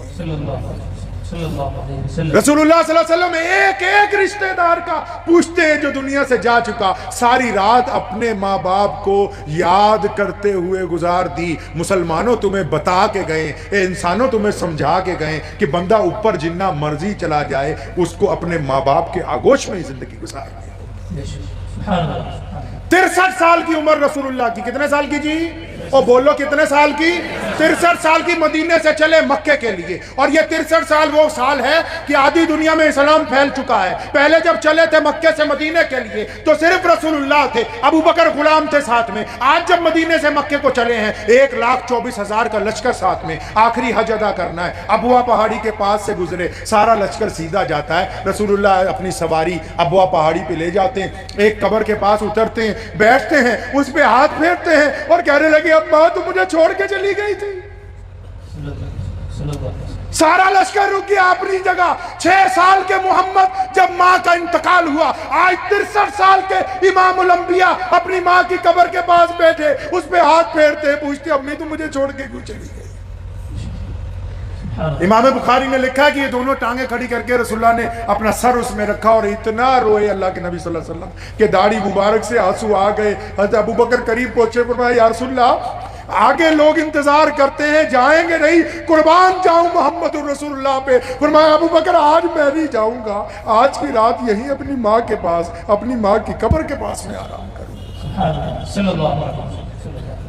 رسول اللہ صلی اللہ علیہ وسلم ایک ایک رشتہ دار کا پوچھتے ہیں جو دنیا سے جا چکا. ساری رات اپنے ماں باپ کو یاد کرتے ہوئے گزار دی. مسلمانوں تمہیں بتا کے گئے, اے انسانوں تمہیں سمجھا کے گئے کہ بندہ اوپر جنہ مرضی چلا جائے اس کو اپنے ماں باپ کے آگوش میں ہی زندگی گزار دیا. 63 سال کی عمر رسول اللہ کی. کتنے سال کی جی؟ اور بولو کتنے سال کی؟ 63 سال کی. مدینے سے چلے مکے کے لیے, اور یہ 63 سال وہ سال ہے کہ آدھی دنیا میں اسلام پھیل چکا ہے. پہلے جب چلے تھے مکے سے مدینے کے لیے تو صرف رسول اللہ تھے, ابو بکر غلام تھے ساتھ میں. آج جب مدینے سے مکے کو چلے ہیں 1,24,000 کا لشکر ساتھ میں, آخری حج ادا کرنا ہے. ابوا پہاڑی کے پاس سے گزرے, سارا لشکر سیدھا جاتا ہے. رسول اللہ اپنی سواری ابوا پہاڑی پہ لے جاتے ہیں, ایک قبر کے پاس اترتے ہیں, بیٹھتے ہیں, اس پہ ہاتھ پھیرتے ہیں اور کہنے لگے اب ماں تو مجھے چھوڑ کے چلی گئی تھی. سارا لشکر رک گیا اپنی جگہ. 6 سال کے محمد جب ماں کا انتقال ہوا, آج 63 سال کے امام الانبیاء اپنی ماں کی قبر کے پاس بیٹھے, اس پہ ہاتھ پھیرتے, پوچھتے امی تو مجھے چھوڑ کے کیوں چلی گئی. امام بخاری نے لکھا کہ یہ دونوں ٹانگیں کھڑی کر کے رسول اللہ نے اپنا سر اس میں رکھا اور اتنا روئے اللہ کے نبی صلی اللہ علیہ وسلم کہ داڑھی مبارک سے آنسو آ گئے. حضرت ابو بکر قریب پہنچے, فرمایا یا رسول اللہ آگے لوگ انتظار کرتے ہیں, جائیں گے نہیں؟ قربان جاؤں محمد الرسول اللہ پہ. فرمایا ابو بکر آج میں نہیں جاؤں گا, آج کی رات یہیں اپنی ماں کے پاس, اپنی ماں کی قبر کے پاس میں آرام کروں گا.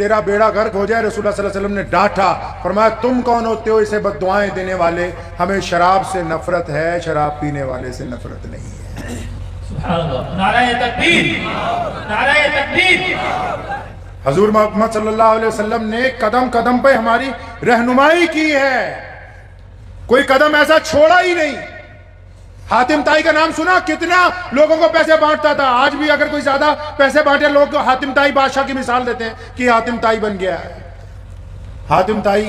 تیرا بیڑا غرق ہو جائے. رسول اللہ صلی اللہ علیہ وسلم نے ڈانٹا, فرمایا تم کون ہوتے ہو اسے بد دعائیں دینے والے؟ ہمیں شراب سے نفرت ہے, شراب پینے والے سے نفرت نہیں ہے. سبحان اللہ. نعرہ تکبیر, نعرہ تکبیر. حضور محمد صلی اللہ علیہ وسلم نے قدم قدم پہ ہماری رہنمائی کی ہے, کوئی قدم ایسا چھوڑا ہی نہیں. حاتم طائی کا نام سنا, کتنا لوگوں کو پیسے بانٹتا تھا. آج بھی اگر کوئی زیادہ پیسے بانٹے لوگ تو حاتم طائی بادشاہ کی مثال دیتے ہیں کہ حاتم طائی بن گیا ہے. حاتم طائی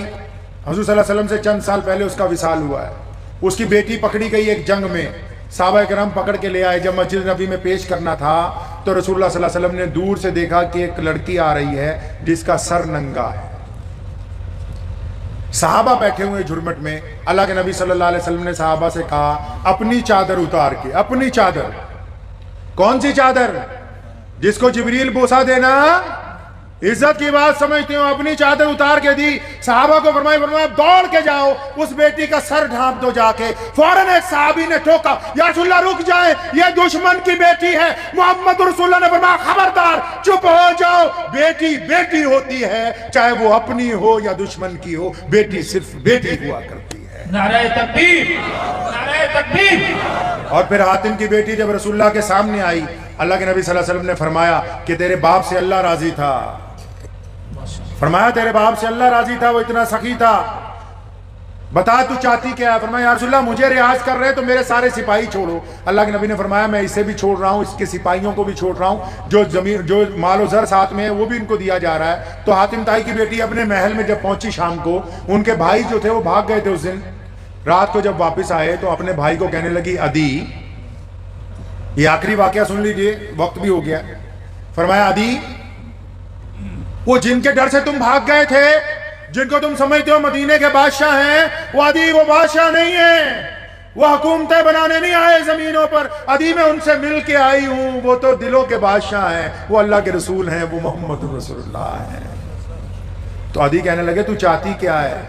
حضور صلی اللہ علیہ وسلم سے چند سال پہلے اس کا وصال ہوا ہے. اس کی بیٹی پکڑی گئی ایک جنگ میں, صحابہ کرام پکڑ کے لے آئے. جب مسجد نبی میں پیش کرنا تھا تو رسول اللہ صلی اللہ علیہ وسلم نے دور سے دیکھا کہ ایک لڑکی آ رہی ہے جس کا سر ننگا ہے. صحابہ بیٹھے ہوئے جھرمٹ میں. اللہ کے نبی صلی اللہ علیہ وسلم نے صحابہ سے کہا اپنی چادر اتار کے, اپنی چادر. کون سی چادر؟ جس کو جبریل بوسہ دینا عزت کی بات سمجھتے ہو, اپنی چادر اتار کے دی. صحابہ کو فرمایا دوڑ کے جاؤ اس بیٹی کا سر ڈھانپ دو جا کے. فوراً ایک صحابی نے ٹوکا, یا رسول اللہ رک جائیں, یہ دشمن کی بیٹی ہے. محمد رسول اللہ نے فرمایا خبردار, چپ ہو جاؤ. بیٹی بیٹی ہوتی ہے, چاہے وہ اپنی ہو یا دشمن کی ہو, بیٹی صرف بیٹی ہوا کرتی ہے. نعرہ تکبیر, نعرہ تکبیر. اور پھر حاتم کی بیٹی جب رسول اللہ کے سامنے آئی, اللہ کے نبی صلی اللہ علیہ وسلم نے فرمایا کہ تیرے باپ سے اللہ راضی تھا. فرمایا تیرے باپ سے اللہ راضی تھا, وہ اتنا سخی تھا. بتا تو چاہتی کیا ہے؟ فرمایا یا رسول اللہ مجھے ریاض کر رہے تو میرے سارے سپاہی چھوڑو. اللہ کے نبی نے فرمایا میں اسے بھی چھوڑ رہا ہوں, اس کے سپاہیوں کو بھی چھوڑ رہا ہوں, جو زمین جو مال و زر ساتھ میں ہے وہ بھی ان کو دیا جا رہا ہے. تو حاتم طائی کی بیٹی اپنے محل میں جب پہنچی شام کو, ان کے بھائی جو تھے وہ بھاگ گئے تھے اس دن. رات کو جب واپس آئے تو اپنے بھائی کو کہنے لگی عدی, یہ آخری واقعہ سن لیجئے وقت بھی ہو گیا. فرمایا عدی, وہ جن کے ڈر سے تم بھاگ گئے تھے, جن کو تم سمجھتے ہو مدینے کے بادشاہ ہیں, وہ عدی وہ بادشاہ نہیں ہیں, وہ حکومتیں بنانے نہیں آئے زمینوں پر. عدی میں ان سے مل کے آئی ہوں, وہ تو دلوں کے بادشاہ ہیں, وہ اللہ کے رسول ہیں, وہ محمد رسول اللہ ہیں. تو عدی کہنے لگے تو چاہتی کیا ہے؟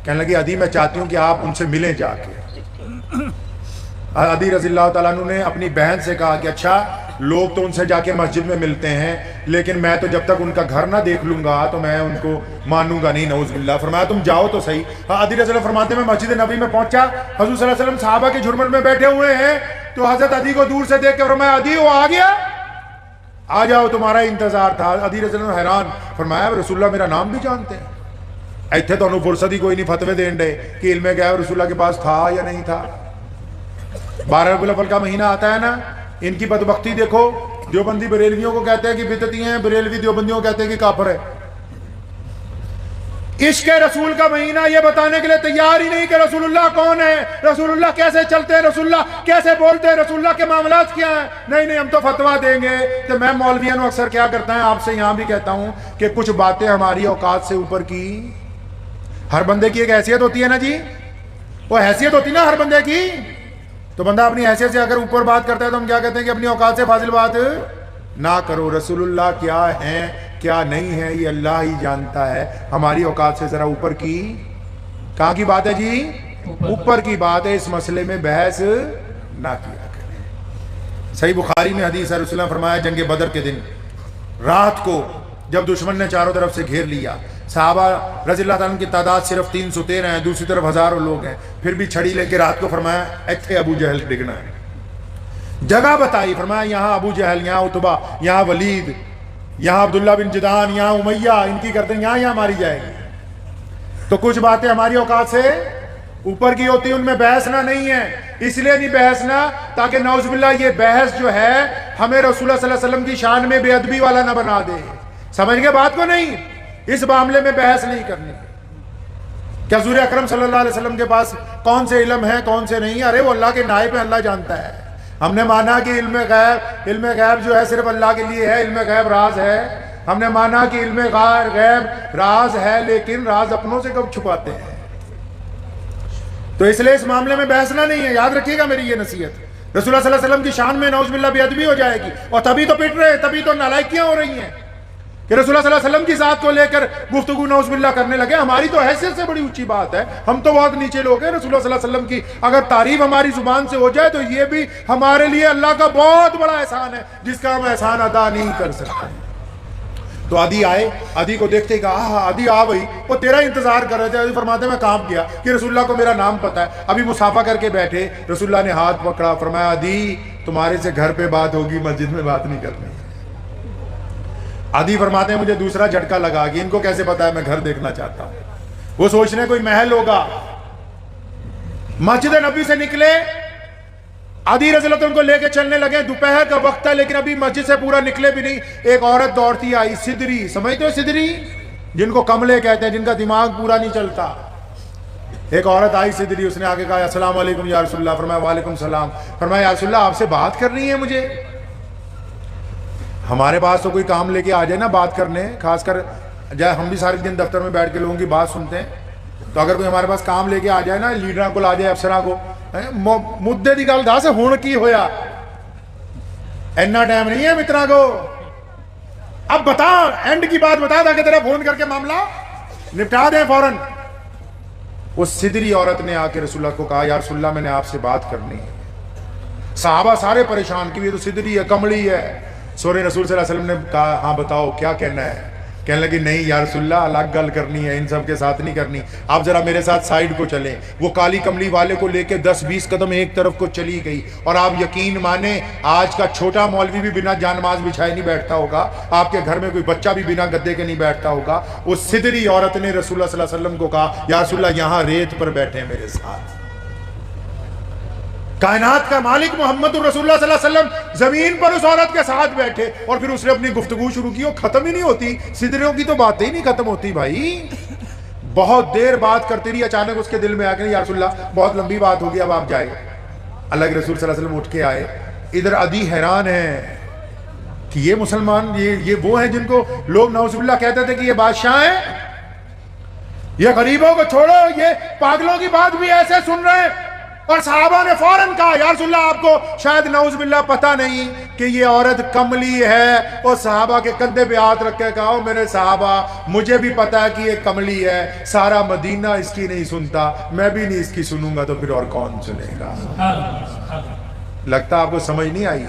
کہنے لگے عدی میں چاہتی ہوں کہ آپ ان سے ملیں جا کے. عدی رضی اللہ تعالیٰ عنہ نے اپنی بہن سے کہا کہ اچھا لوگ تو ان سے جا کے مسجد میں ملتے ہیں, لیکن میں تو جب تک ان کا گھر نہ دیکھ لوں گا تو میں ان کو مانوں گا نہیں, نعوذ باللہ. فرمایا تم جاؤ تو صحیح. عدی رضی اللہ فرماتے میں مسجد نبی میں پہنچا, حضور صلی اللہ علیہ وسلم صحابہ کے جھرمٹ میں بیٹھے ہوئے ہیں, تو حضرت عدی کو دور سے دیکھ کے فرمایا عدی وہ آ گیا, آ جاؤ تمہارا انتظار تھا. عدی رضی اللہ حیران, فرمایا رسول اللہ میرا نام بھی جانتے ہیں؟ ایتھے تو انہوں فرصت ہی کوئی نہیں فتوے دین دے کہ علم غیب رسول اللہ کے پاس تھا یا نہیں تھا. 12 ربیع الاول کا مہینہ آتا ہے نا, ان کی بدبختی دیکھو. دیوبندی بریلویوں کو کہتے ہیں کہ بدعتی ہیں, بریلوی دیوبندیوں کو کہتے ہیں کہ کافر ہے. عشق رسول کا مہینہ یہ بتانے کے لیے تیار ہی نہیں کہ رسول اللہ کون ہے, رسول اللہ کیسے چلتے ہیں, رسول اللہ کیسے بولتے ہیں, رسول اللہ کے معاملات کیا ہیں. نہیں ہم تو فتویٰ دیں گے. تو میں مولویوں اکثر کیا کرتا ہے, آپ سے یہاں بھی کہتا ہوں کہ کچھ باتیں ہماری اوقات سے اوپر کی. ہر بندے کی ایک حیثیت ہوتی ہے نا جی, وہ حیثیت ہوتی نا ہر بندے کی. تو بندہ اپنی حیثیت سے اگر اوپر بات کرتا ہے تو ہم کیا کہتے ہیں کہ اپنی اوقات سے فاضل بات نہ کرو. رسول اللہ کیا ہیں کیا نہیں ہے یہ اللہ ہی جانتا ہے. ہماری اوقات سے ذرا اوپر کی. کہاں کی بات ہے جی؟ اوپر کی بات ہے. اس مسئلے میں بحث نہ کیا کریں. صحیح بخاری میں حدیث ہے, رسول اللہ فرمایا جنگ بدر کے دن رات کو جب دشمن نے چاروں طرف سے گھیر لیا, صحابہ رضی اللہ تعالیٰ کی تعداد صرف 313 ہیں, دوسری طرف ہزاروں لوگ ہیں, پھر بھی چھڑی لے کے رات کو فرمایا ایتھے ابو جہل ڈگنا ہے. جگہ بتائی, فرمایا یہاں ابو جہل, یہاں عتبہ, یہاں ولید, یہاں عبداللہ بن جدان, یہاں امیہ, ان کی گردن یہاں ماری جائے گی. تو کچھ باتیں ہماری اوقات سے اوپر کی ہوتی, ان میں بحثنا نہیں ہے. اس لیے نہیں بحثنا تاکہ نعوذ باللہ یہ بحث جو ہے ہمیں رسول اللہ صلی اللہ علیہ وسلم کی شان میں بے ادبی والا نہ بنا دے. سمجھ گئے بات کو؟ نہیں, اس معاملے میں بحث نہیں کرنی. کیا حضور اکرم صلی اللہ علیہ وسلم کے پاس کون سے علم ہے کون سے نہیں؟ ارے وہ اللہ کے نائب ہیں, اللہ جانتا ہے. ہم نے مانا کہ علم غیب جو ہے صرف اللہ کے لیے ہے, علم غیب راز ہے. ہم نے مانا کہ علم غیب راز ہے, لیکن راز اپنوں سے کب چھپاتے ہیں. تو اس لیے اس معاملے میں بحثنا نہیں ہے. یاد رکھیے گا میری یہ نصیحت. رسول اللہ صلی اللہ علیہ وسلم کی شان میں نعوذ باللہ بے ادبی ہو جائے گی, اور تبھی تو پٹ رہے, تبھی تو نالائکیاں ہو رہی ہیں کہ رسول اللہ صلی اللہ علیہ وسلم کی ذات کو لے کر گفتگو نعوذ باللہ کرنے لگے. ہماری تو حیثیت سے بڑی اونچی بات ہے, ہم تو بہت نیچے لوگ ہیں. رسول اللہ صلی اللہ علیہ وسلم کی اگر تعریف ہماری زبان سے ہو جائے تو یہ بھی ہمارے لیے اللہ کا بہت بڑا احسان ہے, جس کا ہم احسان ادا نہیں کر سکتے. تو عدی آئے, عدی کو دیکھتے ہی کہا ہاں عدی آ بھائی, وہ تیرا انتظار کر رہے تھے. عدی فرماتے ہیں میں کام کیا کہ رسول اللہ کو میرا نام پتا ہے. ابھی مصافحہ کر کے بیٹھے, رسول اللہ نے ہاتھ پکڑا, فرمایا عدی تمہارے سے گھر پہ بات ہوگی, مسجد میں بات نہیں کرنی. عدی فرماتے ہیں مجھے دوسرا جھٹکا لگا کہ ان کو کیسے پتا ہے میں گھر دیکھنا چاہتا ہوں. وہ سوچنے کوئی محل ہوگا. مسجد نبی سے نکلے, عدی رضی اللہ عنہ ان کو لے کے چلنے لگے. دوپہر کا وقت تھا لیکن ابھی مسجد سے پورا نکلے بھی نہیں. ایک عورت دوڑتی آئی, سدری, سمجھتے ہو سدری جن کو کملے کہتے ہیں, جن کا دماغ پورا نہیں چلتا. ایک عورت آئی سدری, اس نے آگے کہا السلام علیکم یا رسول اللہ. فرمایا وعلیکم السلام. فرمایا یا رسول اللہ آپ سے بات کرنی ہے مجھے. ہمارے پاس تو کوئی کام لے کے آ جائے نا بات کرنے, خاص کر جائے ہم بھی سارے دن دفتر میں بیٹھ کے لوگوں کی بات سنتے ہیں, تو اگر کوئی ہمارے پاس کام لے کے آ جائے نا, لیڈراں کو آ جائے, افسراں کو, مدے دی گل دس ہن کی ہویا, اینا ٹائم نہیں ہے مترا کو, اب بتا اینڈ کی بات بتا تاکہ تیرا فون کر کے معاملہ نپٹا دیں فوراً. اس سدری عورت نے آ کے رسول اللہ کو کہا یا رسول اللہ میں نے آپ سے بات کرنی ہے. صحابہ سارے پریشان کہ یہ تو سدری ہے, کملی ہے. سورہ رسول صلی اللہ علیہ وسلم نے کہا ہاں بتاؤ کیا کہنا ہے. کہنے لگی نہیں یا رسول اللہ الگ گل کرنی ہے, ان سب کے ساتھ نہیں کرنی, آپ ذرا میرے ساتھ سائیڈ کو چلیں. وہ کالی کملی والے کو لے کے 10-20 قدم ایک طرف کو چلی گئی. اور آپ یقین مانیں آج کا چھوٹا مولوی بھی بنا جانماز بچھائے نہیں بیٹھتا ہوگا, آپ کے گھر میں کوئی بچہ بھی بنا گدے کے نہیں بیٹھتا ہوگا. اس سدری عورت نے رسول اللہ صلی اللہ علیہ وسلم کو کہا یا رسول اللہ یہاں ریت پر بیٹھے میرے ساتھ. کائنات کا مالک محمد رسول اللہ صلی اللہ علیہ وسلم زمین پر اس عورت کے ساتھ بیٹھے, اور پھر اس نے اپنی گفتگو شروع کی. وہ ختم ہی نہیں ہوتی, سدریوں کی تو باتیں ہی نہیں ختم ہوتی بھائی. بہت دیر بات کرتی رہی, اچانک اس کے دل میں آ کے یا رسول اللہ بہت لمبی بات ہوگی اب آپ جائے. اللہ کے رسول صلی اللہ علیہ وسلم اٹھ کے آئے. ادھر عدی حیران ہے کہ یہ مسلمان یہ وہ ہیں جن کو لوگ نعوذ باللہ کہتے تھے کہ یہ بادشاہ ہیں, یہ غریبوں کو چھوڑو, یہ پاگلوں کی بات بھی ایسے سن رہے ہیں. اور صحابہ نے فوراً کہا یا رسول اللہ آپ کو شاید نعوذ باللہ پتہ نہیں کہ یہ عورت کملی ہے. اور صحابہ کے کندھے پہ ہاتھ رکھ کے کہا میرے صحابہ مجھے بھی پتہ ہے کہ یہ کملی ہے, سارا مدینہ اس کی نہیں سنتا, میں بھی نہیں اس کی سنوں گا, تو پھر اور کون سنے گا. لگتا آپ کو سمجھ نہیں آئی.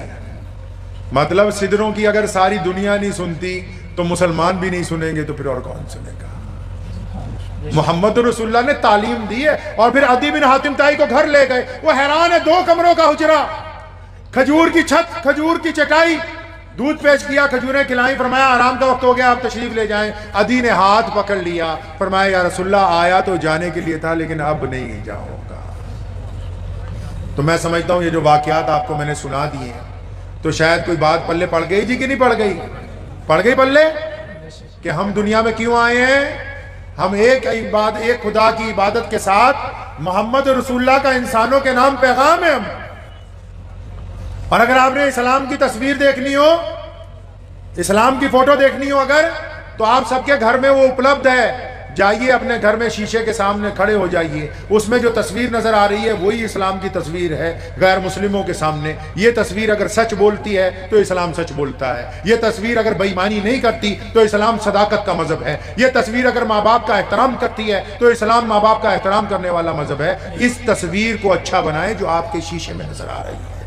مطلب سدروں کی اگر ساری دنیا نہیں سنتی تو مسلمان بھی نہیں سنیں گے, تو پھر اور کون سنے گا. محمد رسول اللہ نے تعلیم دی ہے. اور پھر عدی بن حاتم طائی کو گھر لے گئے. وہ حیران ہے, 2 کمروں کا حجرہ, کھجور کی چھت, کھجور کی چٹائی, دودھ پیش کیا, کھجوریں کھلائیں. فرمایا آرام کا وقت ہو گیا, آپ تشریف لے جائیں. عدی نے ہاتھ پکڑ لیا, فرمایا یا رسول اللہ آیا تو جانے کے لیے تھا لیکن اب نہیں جاؤں گا. تو میں سمجھتا ہوں یہ جو واقعات آپ کو میں نے سنا دیے ہیں تو شاید کوئی بات پلے پڑ گئی جی کہ نہیں پڑ گئی. پڑ گئی پلے کہ ہم دنیا میں کیوں آئے ہیں. ہم ایک خدا کی عبادت کے ساتھ محمد رسول اللہ کا انسانوں کے نام پیغام ہے ہم. اور اگر آپ نے اسلام کی تصویر دیکھنی ہو, اسلام کی فوٹو دیکھنی ہو اگر, تو آپ سب کے گھر میں وہ اپلبدھ ہے. جائیے اپنے گھر میں شیشے کے سامنے کھڑے ہو جائیے, اس میں جو تصویر نظر آ رہی ہے وہی اسلام کی تصویر ہے غیر مسلموں کے سامنے. یہ تصویر اگر سچ بولتی ہے تو اسلام سچ بولتا ہے. یہ تصویر اگر بے ایمانی نہیں کرتی تو اسلام صداقت کا مذہب ہے. یہ تصویر اگر ماں باپ کا احترام کرتی ہے تو اسلام ماں باپ کا احترام کرنے والا مذہب ہے. اس تصویر کو اچھا بنائیں جو آپ کے شیشے میں نظر آ رہی ہے.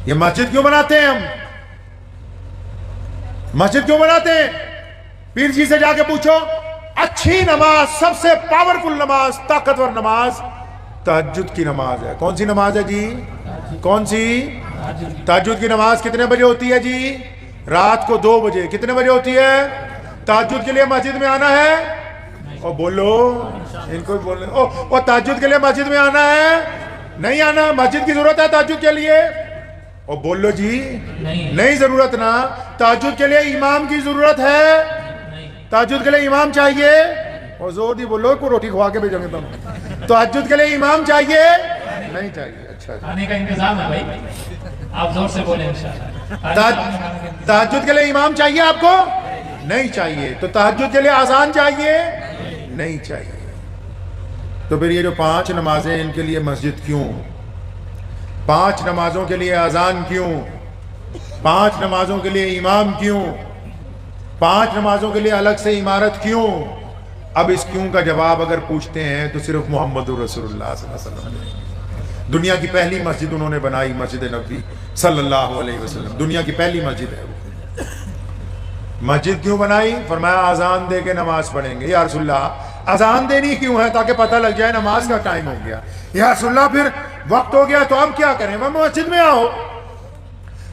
یہ مسجد کیوں بناتے ہیں ہم, مسجد کیوں بناتے ہیں؟ پیر جی سے جا کے پوچھو, اچھی نماز, سب سے پاورفل نماز, طاقتور نماز تہجد کی نماز ہے. کون سی نماز ہے جی؟ کون سی؟ تہجد کی نماز کتنے بجے ہوتی ہے جی؟ رات کو 2 بجے. کتنے بجے ہوتی ہے؟ تہجد کے لیے مسجد میں آنا ہے. اور بولو ان کو بولنے, اور تہجد کے لیے مسجد میں آنا ہے نہیں آنا؟ مسجد کی ضرورت ہے تہجد کے لیے؟ اور بولو جی نہیں ضرورت نا. تہجد کے لیے امام کی ضرورت ہے, تہجد کے لیے امام چاہیے. اور زور دی بولو, کو روٹی کھوا کے بھیجیں گے تم. تہجد کے لیے امام چاہیے نہیں چاہیے؟ اچھا آنے کا انتظام ہے بھائی, آپ زور سے بولیں انشاءاللہ. تہجد کے لیے امام چاہیے آپ کو نہیں چاہیے. تو تہجد کے لیے اذان چاہیے نہیں چاہیے. تو پھر یہ جو 5 نمازیں ان کے لیے مسجد کیوں, 5 نمازوں کے لیے اذان کیوں, 5 نمازوں کے لیے امام کیوں, 5 نمازوں کے لیے الگ سے عمارت کیوں؟ اب اس کیوں کا جواب اگر پوچھتے ہیں تو صرف محمد رسول اللہ صلی اللہ علیہ وسلم نے. دنیا کی پہلی مسجد انہوں نے بنائی, مسجد نبوی صلی اللہ علیہ وسلم. دنیا کی پہلی مسجد ہے وہ. مسجد کیوں بنائی؟ فرمایا آزان دے کے نماز پڑھیں گے۔ یا رسول اللہ آزان دینی کیوں ہے؟ تاکہ پتہ لگ جائے نماز کا ٹائم ہو گیا۔ یا رسول اللہ پھر وقت ہو گیا تو اب کیا کریں؟ وہ مسجد میں آؤ۔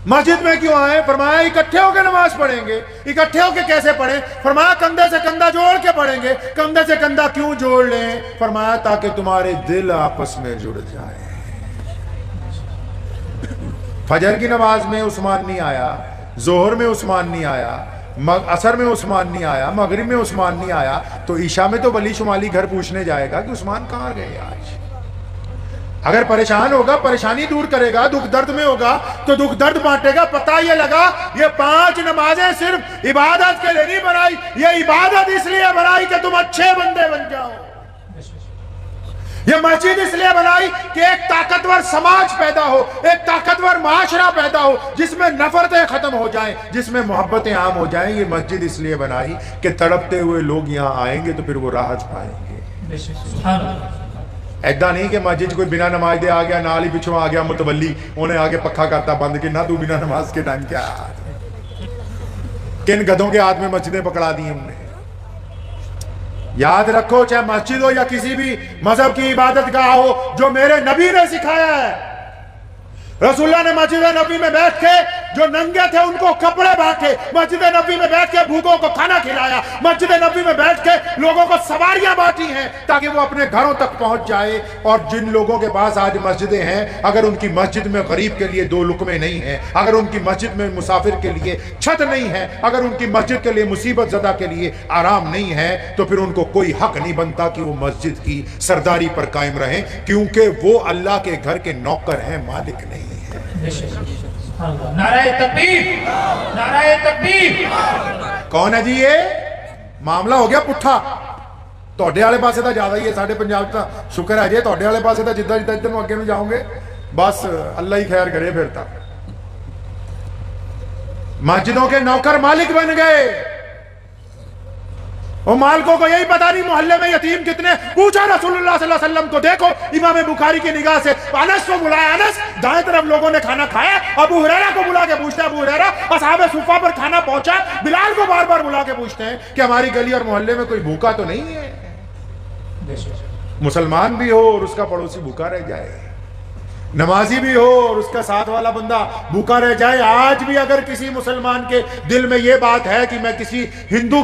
مسجد میں کیوں آئے؟ فرمایا اکٹھے ہو کے نماز پڑھیں گے۔ اکٹھے ہو کے کیسے پڑھیں؟ فرمایا کندھے سے کندھا جوڑ کے پڑھیں گے۔ کندھے سے کندھا کیوں جوڑ لیں؟ فرمایا تاکہ تمہارے دل آپس میں جڑ جائیں۔ فجر کی نماز میں عثمان نہیں آیا، ظہر میں عثمان نہیں آیا، عصر میں عثمان نہیں آیا، مغرب میں عثمان نہیں آیا، تو عشاء میں تو ولی شمالی گھر پوچھنے جائے گا کہ عثمان کہاں گئے آج؟ اگر پریشان ہوگا پریشانی دور کرے گا، دکھ درد میں ہوگا تو دکھ درد بانٹے گا۔ پتہ یہ لگا یہ 5 نمازیں صرف عبادت کے لیے نہیں بنائی، یہ عبادت اس لیے بنائی کہ تم اچھے بندے بن جاؤ۔ یہ مسجد اس لیے بنائی کہ ایک طاقتور سماج پیدا ہو، ایک طاقتور معاشرہ پیدا ہو جس میں نفرتیں ختم ہو جائیں، جس میں محبتیں عام ہو جائیں۔ یہ مسجد اس لیے بنائی کہ تڑپتے ہوئے لوگ یہاں آئیں گے تو پھر وہ راحت پائیں گے۔ ایدہ نہیں کہ مسجد کوئی بنا نماز دے آ گیا، نال ہی پچھوں آ گیا متولی، انہیں آگے پکھا کرتا بند کہ نہ تو بنا نماز کے ٹائم کیا کن گدھوں کے ہاتھ میں مسجدیں پکڑا دی ہم نے۔ یاد رکھو چاہے مسجد ہو یا کسی بھی مذہب کی عبادت گاہ ہو، جو میرے نبی نے سکھایا ہے، رسول اللہ نے مسجد نبی میں بیٹھ کے جو ننگے تھے ان کو کپڑے بانٹے، مسجد نبی میں بیٹھ کے بھوکوں کو کھانا کھلایا، مسجد نبی میں بیٹھ کے لوگوں کو سواریاں بانٹی ہیں تاکہ وہ اپنے گھروں تک پہنچ جائے۔ اور جن لوگوں کے پاس آج مسجدیں ہیں، اگر ان کی مسجد میں غریب کے لیے 2 لقمے نہیں ہیں، اگر ان کی مسجد میں مسافر کے لیے چھت نہیں ہے، اگر ان کی مسجد کے لیے مصیبت زدہ کے لیے آرام نہیں ہے، تو پھر ان کو کوئی حق نہیں بنتا کہ وہ مسجد کی سرداری پر قائم رہیں، کیونکہ وہ اللہ کے گھر کے نوکر ہیں، مالک نہیں۔ نعرہ تکبیر، نعرہ تکبیر۔ کون ہے جی یہ؟ معاملہ ہو گیا پٹھا۔ توڑے والے پاسے تا زیادہ ہی ہے، ساڑھے پنجاب تا شکر ہے جی، توڑے والے پاسے تا جدہ جدہ ادھر اگے میں جاؤں گے بس اللہ ہی خیر کرے پھرتا۔ مسجدوں کے نوکر مالک بن گئے۔ وہ مالکوں کو یہی پتا نہیں محلے میں یتیم کتنے، پوچھا رسول اللہ صلی اللہ علیہ وسلم کو، دیکھو امام بخاری کی نگاہ سے انس کو بلایا، انس دائیں طرف لوگوں نے کھانا کھایا، ابو ہریرہ کو بلا کے پوچھتے ہیں، ابو ہریرہ اصحاب صفہ پر کھانا پہنچا، بلال کو بار بار بلا کے پوچھتے ہیں کہ ہماری گلی اور محلے میں کوئی بھوکا تو نہیں ہے؟ مسلمان بھی ہو اور اس کا پڑوسی بھوکا رہ جائے، نمازی بھی ہو اور اس کا ساتھ والا بندہ بھوکا رہ جائے۔ آج بھی اگر کسی مسلمان کے دل میں یہ بات ہے کہ میں کسی ہندو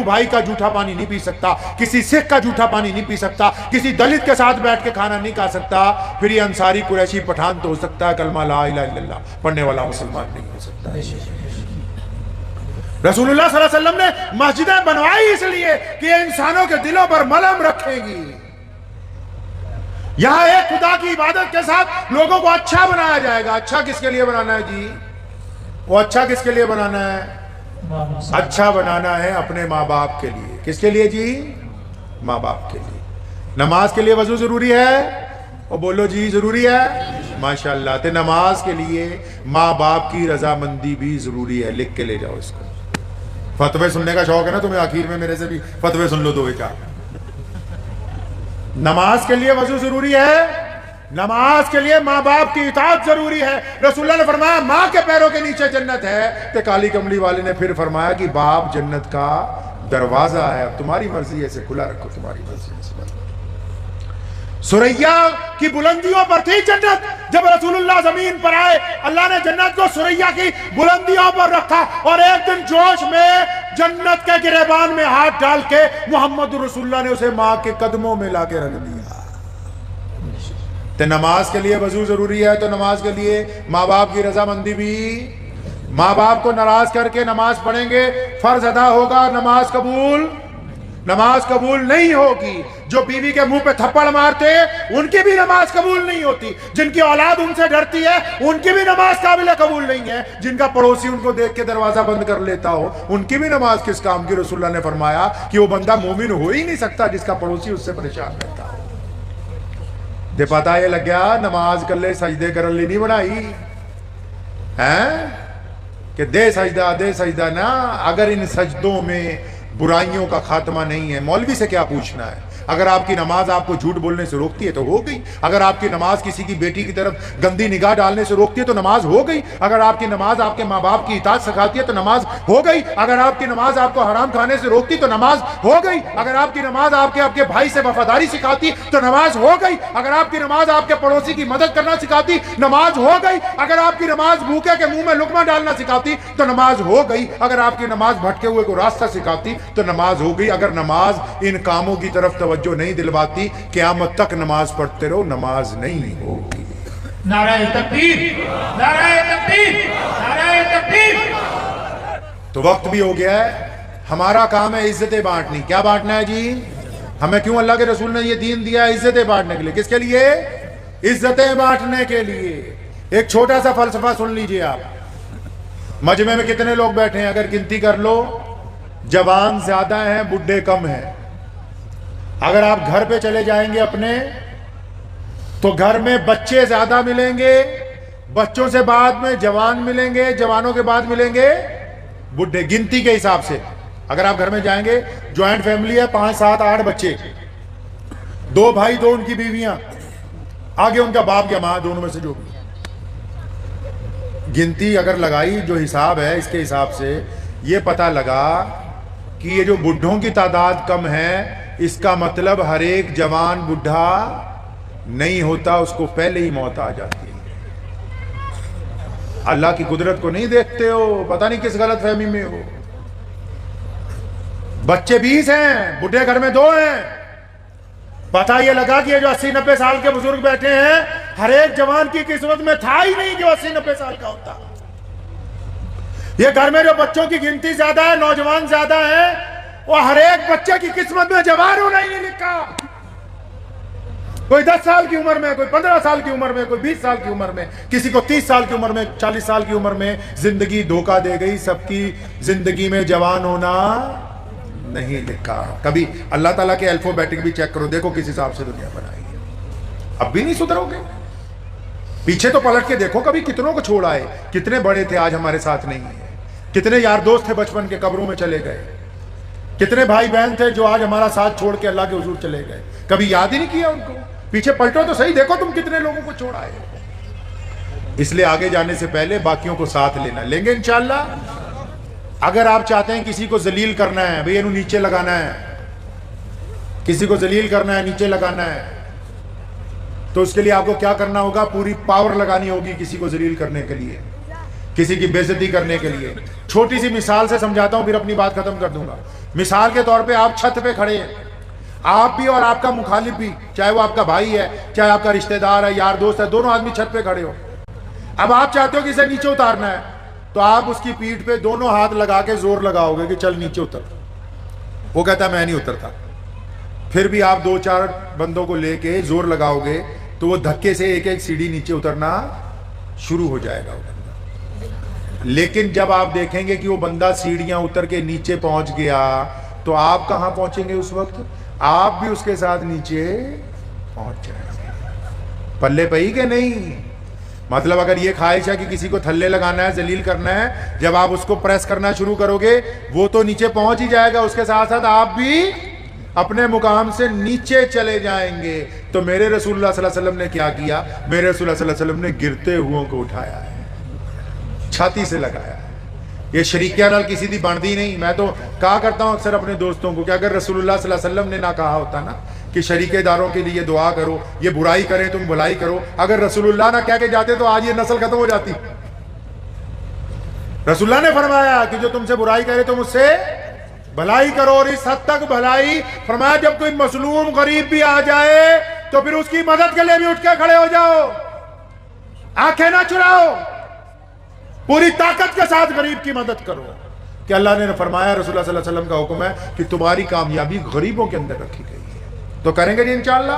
بھائی کا جھوٹا پانی نہیں پی سکتا، کسی سکھ کا جھوٹا پانی نہیں پی سکتا، کسی دلت کے ساتھ بیٹھ کے کھانا نہیں کھا سکتا، پھر یہ انصاری قریشی پٹھان تو ہو سکتا ہے، کلمہ لا الہ الا اللہ پڑھنے والا مسلمان نہیں ہو سکتا۔ رسول اللہ صلی اللہ علیہ وسلم نے مسجدیں بنوائی اس لیے کہ انسانوں کے دلوں پر ملہم رکھے گی۔ یہاں ایک خدا کی عبادت کے ساتھ لوگوں کو اچھا بنایا جائے گا۔ اچھا کس کے لیے بنانا ہے جی؟ وہ اچھا کس کے لیے بنانا ہے؟ اچھا بنانا ہے اپنے ماں باپ کے لیے۔ کس کے لیے جی؟ ماں باپ کے لیے۔ نماز کے لیے وضو ضروری ہے؟ اور بولو جی ضروری ہے؟ ماشاءاللہ۔ تو نماز کے لیے ماں باپ کی رضامندی بھی ضروری ہے، لکھ کے لے جاؤ اس کو۔ فتوے سننے کا شوق ہے نا تمہیں؟ آخر میں میرے سے بھی فتوے سن لو 2-4۔ نماز کے لیے وضو ضروری ہے، نماز کے لیے ماں باپ کی اطاعت ضروری ہے۔ رسول اللہ نے فرمایا ماں کے پیروں کے نیچے جنت ہے۔ تو کالی کملی والے نے پھر فرمایا کہ باپ جنت کا دروازہ ہے، اب تمہاری مرضی ہے اسے کھلا رکھو، تمہاری مرضی ہے۔ سریا کی بلندیوں پر تھی جنت، جب رسول اللہ زمین پر آئے اللہ نے جنت کو سریا کی بلندیوں پر رکھا، اور ایک دن جوش میں جنت کے گریبان میں ہاتھ ڈال کے محمد رسول اللہ نے اسے ماں کے قدموں میں لا کے رکھ دیا۔ تو نماز کے لیے وضو ضروری ہے، تو نماز کے لیے ماں باپ کی رضامندی بھی۔ ماں باپ کو ناراض کر کے نماز پڑھیں گے، فرض ادا ہوگا، نماز قبول نہیں ہوگی۔ جو بیوی کے منہ پہ تھپڑ مارتے ان کی بھی نماز قبول نہیں ہوتی، جن کی اولاد ان سے ڈرتی ہے ان کی بھی نماز قابل قبول نہیں ہے، جن کا پڑوسی ان کو دیکھ کے دروازہ بند کر لیتا ہو ان کی بھی نماز کس کام کی؟ رسول اللہ نے فرمایا کہ وہ بندہ مومن ہو ہی نہیں سکتا جس کا پڑوسی اس سے پریشان رہتا ہو۔ دے پتہ یہ لگ گیا نماز کلے سجدے کرن لی نہیں بنائی ہیں کہ دے سجدہ نا۔ اگر ان سجدوں میں برائیوں کا خاتمہ نہیں ہے، مولوی سے کیا پوچھنا ہے؟ اگر آپ کی نماز آپ کو جھوٹ بولنے سے روکتی ہے تو ہو گئی. اگر آپ کی نماز کسی کی بیٹی کی طرف گندی نگاہ ڈالنے سے روکتی ہے تو نماز ہو گئی. اگر آپ کی نماز آپ کے ماں باپ کی اطاعت سکھاتی ہے تو نماز ہو گئی. اگر آپ کی نماز آپ کو حرام کھانے سے روکتی تو نماز ہو گئی. اگر آپ کی نماز آپ کے بھائی سے وفاداری سکھاتی تو نماز ہو گئی. اگر آپ کی نماز آپ کے پڑوسی کی مدد کرنا سکھاتی نماز ہو گئی. اگر آپ کی نماز بھوکے کے منہ میں لقمہ ڈالنا سکھاتی تو نماز ہو گئی. اگر آپ کی نماز بھٹکے ہوئے کو راستہ سکھاتی تو نماز ہو گئی. اگر نماز ان کاموں کی طرف توجہ نہیں دلواتی قیامت تک نماز پڑھتے رہو, نماز نہیں ہوگی. نعرہ تکبیر, نعرہ تکبیر, نعرہ تکبیر. تو وقت بھی ہو گیا ہے. ہمارا کام ہے عزتیں بانٹنی. کیا بانٹنا ہے جی؟ ہمیں کیوں اللہ کے رسول نے یہ دین دیا ہے؟ عزتیں بانٹنے کے لیے. کس کے لیے؟ عزتیں بانٹنے کے لیے. ایک چھوٹا سا فلسفہ سن لیجئے آپ. مجمع میں کتنے لوگ بیٹھے ہیں؟ اگر گنتی کر لو, جوان زیادہ ہیں, بڈھے کم ہیں. اگر آپ گھر پہ چلے جائیں گے اپنے تو گھر میں بچے زیادہ ملیں گے, بچوں سے بعد میں جوان ملیں گے, جوانوں کے بعد ملیں گے بڈھے. گنتی کے حساب سے اگر آپ گھر میں جائیں گے, جوائنٹ فیملی ہے, 5 7 8 بچے, 2 بھائی 2 ان کی بیویاں, آگے ان کا باپ یا ماں, دونوں میں سے جو بھی. گنتی اگر لگائی, جو حساب ہے اس کے حساب سے یہ پتہ لگا کہ یہ جو بڈھوں کی تعداد کم ہے, اس کا مطلب ہر ایک جوان بڈھا نہیں ہوتا, اس کو پہلے ہی موت آ جاتی ہے. اللہ کی قدرت کو نہیں دیکھتے ہو, پتہ نہیں کس غلط فہمی میں ہو. بچے 20 ہیں, بڈھے گھر میں 2 ہیں. پتہ یہ لگا کہ یہ جو 80 90 سال کے بزرگ بیٹھے ہیں, ہر ایک جوان کی قسمت میں تھا ہی نہیں جو 80 90 سال کا ہوتا. یہ گھر میں جو بچوں کی گنتی زیادہ ہے, نوجوان زیادہ ہے, وہ ہر ایک بچے کی قسمت میں جوان ہونا ہی نہیں لکھا. کوئی 10 سال کی عمر میں, کوئی 15 سال کی عمر میں, کوئی 20 سال کی عمر میں, کسی کو 30 سال کی عمر میں, 40 سال کی عمر میں. زندگی دھوکہ دے گئی. سب کی زندگی میں جوان ہونا نہیں لکھا. کبھی اللہ تعالیٰ کے الفابیٹک بھی چیک کرو, دیکھو کس حساب سے دنیا بنائی ہے. اب بھی نہیں سدھرو گے. پیچھے تو پلٹ کے دیکھو, کبھی کتنوں کو چھوڑ آئے, کتنے بڑے تھے آج ہمارے ساتھ نہیں ہیں, کتنے یار دوست تھے بچپن کے قبروں میں چلے گئے, کتنے بھائی بہن تھے جو آج ہمارا ساتھ چھوڑ کے اللہ کے حضور چلے گئے, کبھی یاد ہی نہیں کیا ان کو. پیچھے پلٹو تو صحیح, دیکھو تم کتنے لوگوں کو چھوڑ آئے. اس لیے آگے جانے سے پہلے باقیوں کو ساتھ لینا. لیں گے انشاءاللہ. اگر آپ چاہتے ہیں کسی کو ذلیل کرنا ہے, بھئی انہوں نیچے لگانا ہے, کسی کو ذلیل کرنا ہے, نیچے لگانا ہے, تو اس کے لیے آپ کو کیا کرنا ہوگا؟ پوری پاور لگانی ہوگی کسی کو ذلیل کرنے کے لیے, کسی کی بے عزتی کرنے کے لیے. چھوٹی سی مثال سے سمجھاتا ہوں, پھر اپنی بات ختم کر دوں گا. مثال کے طور پہ آپ چھت پہ کھڑے ہیں, آپ بھی اور آپ کا مخالف بھی, چاہے وہ آپ کا بھائی ہے, چاہے آپ کا رشتہ دار ہے, یار دوست ہے, دونوں آدمی چھت پہ کھڑے ہو. اب آپ چاہتے ہو کہ اسے نیچے اتارنا ہے, تو آپ اس کی پیٹھ پہ دونوں ہاتھ لگا کے زور لگاؤ گے کہ چل نیچے اتر. وہ کہتا ہے میں نہیں اترتا. پھر بھی آپ 2 4 بندوں کو لے کے زور لگاؤ گے تو وہ دھکے سے ایک ایک سیڑھی نیچے اترنا شروع ہو جائے گا وہ بندہ. لیکن جب آپ دیکھیں گے کہ وہ بندہ سیڑھیاں اتر کے نیچے پہنچ گیا, تو آپ کہاں پہنچیں گے اس وقت؟ آپ بھی اس کے ساتھ نیچے پہنچ جائیں گے. پلے پئی کہ نہیں؟ مطلب اگر یہ خواہش ہے کہ کسی کو تھلے لگانا ہے, ذلیل کرنا ہے, جب آپ اس کو پریس کرنا شروع کرو گے وہ تو نیچے پہنچ ہی جائے گا, اس کے ساتھ ساتھ آپ بھی اپنے مقام سے نیچے چلے جائیں گے. تو میرے رسول اللہ صلی اللہ علیہ وسلم نے کیا کیا؟ میرے رسول اللہ صلی اللہ علیہ وسلم نے گرتے ہوئوں کو اٹھایا ہے, چھاتی سے لگایا ہے. یہ شریکیاں نال کسی دی بنتی نہیں. میں تو کہا کرتا ہوں اکثر اپنے دوستوں کو کہ اگر رسول اللہ صلی اللہ علیہ وسلم نے نہ کہا ہوتا نا کہ شریکے داروں کے لیے دعا کرو, یہ برائی کریں تم بھلائی کرو, اگر رسول اللہ نہ کہہ کے جاتے تو آج یہ نسل ختم ہو جاتی. رسول اللہ نے فرمایا کہ جو تم سے برائی کرے تم اس سے بھلائی کرو, اور اس حد تک بھلائی فرمایا جب کوئی مظلوم غریب بھی آ جائے تو پھر اس کی مدد کے لیے بھی اٹھ کے کھڑے ہو جاؤ, آنکھیں نہ چراؤ, پوری طاقت کے ساتھ غریب کی مدد کرو. کہ اللہ نے فرمایا, رسول اللہ صلی اللہ علیہ وسلم کا حکم ہے کہ تمہاری کامیابی غریبوں کے اندر رکھی گئی ہے. تو کریں گے جی انشاءاللہ.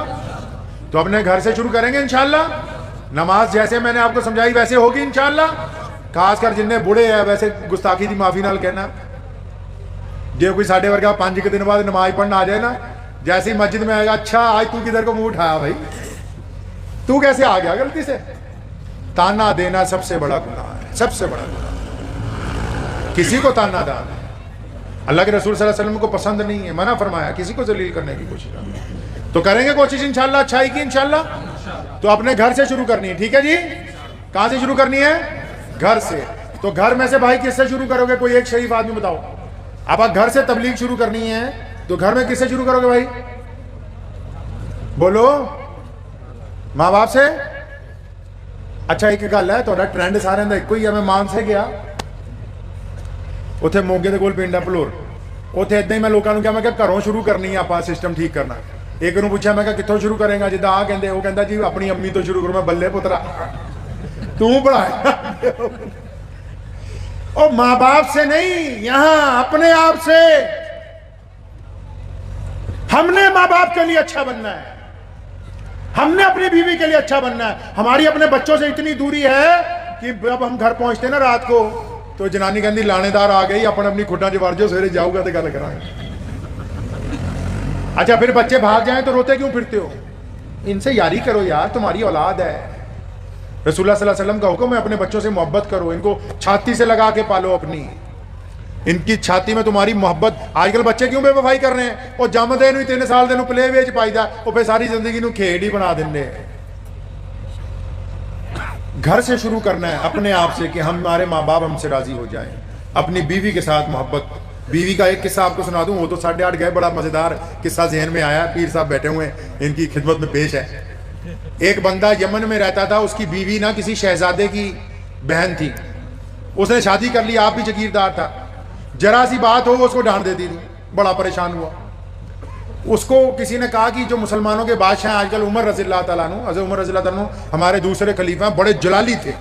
تو اپنے گھر سے شروع کریں گے انشاءاللہ. نماز جیسے میں نے آپ کو سمجھائی ویسے ہوگی انشاءاللہ. خاص کر جن نے بوڑھے ہیں ویسے گستاخی دی معافی نال کہنا, جو کوئی ساڑھے ورگا 5 کے دن بعد نماز پڑھنا آ جائے نا, جیسے ہی مسجد میں آئے گا, اچھا آج تو کدھر کو منہ اٹھایا بھائی, تو کیسے آ گیا غلطی سے؟ تانا دینا سب سے بڑا گناہ ہے, سب سے بڑا گناہ. کسی کو تانا دینا, اللہ کے رسول صلی اللہ علیہ وسلم کو پسند نہیں ہے, منع فرمایا کسی کو ذلیل کرنے کی کوشش کرنا. تو کریں گے کوشش انشاءاللہ اچھائی کی انشاءاللہ. تو اپنے گھر سے شروع کرنی ہے, ٹھیک ہے جی. کہاں سے شروع کرنی ہے؟ گھر سے. تو گھر میں سے بھائی کس سے شروع کرو گے؟ کوئی ایک شریف آدمی بتاؤ. آپ گھر سے تبلیغ شروع کرنی ہے تو گھر میں کس سے شروع کرو گے بھائی؟ بولو. ماں باپ سے. اچھا ایک گل ہے, تھوڑا ٹرینڈ سارے دا ایک ہی ہے. میں مان سے گیا, اتنے موگے دے کول پنڈ ہے پلور. اتنے ادھر ہی میں لوگوں نے کہا, میں کہ گھروں شروع کرنی ہے آپ سسٹم ٹھیک کرنا. ایک نے پوچھا, میں کہ کتوں شروع کریں گا؟ جدہ آ کہتے, وہ کہتا جی اپنی امی تو شروع کروں. میں بلے پترا تو پڑھایا. اور ماں باپ سے نہیں, یہاں اپنے آپ سے. ہم نے ماں باپ کے لیے اچھا بننا ہے, ہم نے اپنی بیوی کے لیے اچھا بننا ہے. ہماری اپنے بچوں سے اتنی دوری ہے کہ جب ہم گھر پہنچتے ہیں نا رات کو تو جنانی کہندی لانے دار آ گئی, اپنی کھڈاں چ وڑ جاؤ, سویرے جاؤ گا تو گل کریں گے. اچھا پھر بچے بھاگ جائیں تو روتے کیوں پھرتے ہو؟ ان سے یاری کرو یار, تمہاری اولاد ہے. رسول اللہ صلی اللہ علیہ وسلم کا حکم ہے اپنے بچوں سے محبت کرو, ان کو چھاتی سے لگا کے پالو اپنی. ان کی چھاتی میں تمہاری محبت. آج کل بچے کیوں بے وفائی کر رہے ہیں؟ وہ جمدے نو 3 سال دے نو پلے وے چ پائی دا, وہ پھر ساری زندگی نو کھیڈ ہی بنا دیں. گھر سے شروع کرنا ہے اپنے آپ سے کہ ہمارے ماں باپ ہم سے راضی ہو جائیں. اپنی بیوی کے ساتھ محبت. بیوی کا ایک قصہ آپ کو سنا دوں, وہ تو 8:30 گئے, بڑا مزیدار قصہ ذہن میں آیا. پیر صاحب بیٹھے ہوئے ہیں, ان کی خدمت میں پیش ہے. ایک بندہ یمن میں رہتا تھا, اس کی بیوی نا کسی شہزادے کی بہن تھی. اس نے شادی کر لی, آپ بھی جگیردار تھا. ذرا سی بات ہو اس کو ڈانٹ دیتی تھی. بڑا پریشان ہوا. اس کو کسی نے کہا کہ جو مسلمانوں کے بادشاہ ہیں آج کل, عمر رضی اللہ تعالیٰ عنہ, حضرت عمر رضی اللہ تعالیٰ عنہ ہمارے دوسرے خلیفہ ہیں, بڑے جلالی تھے.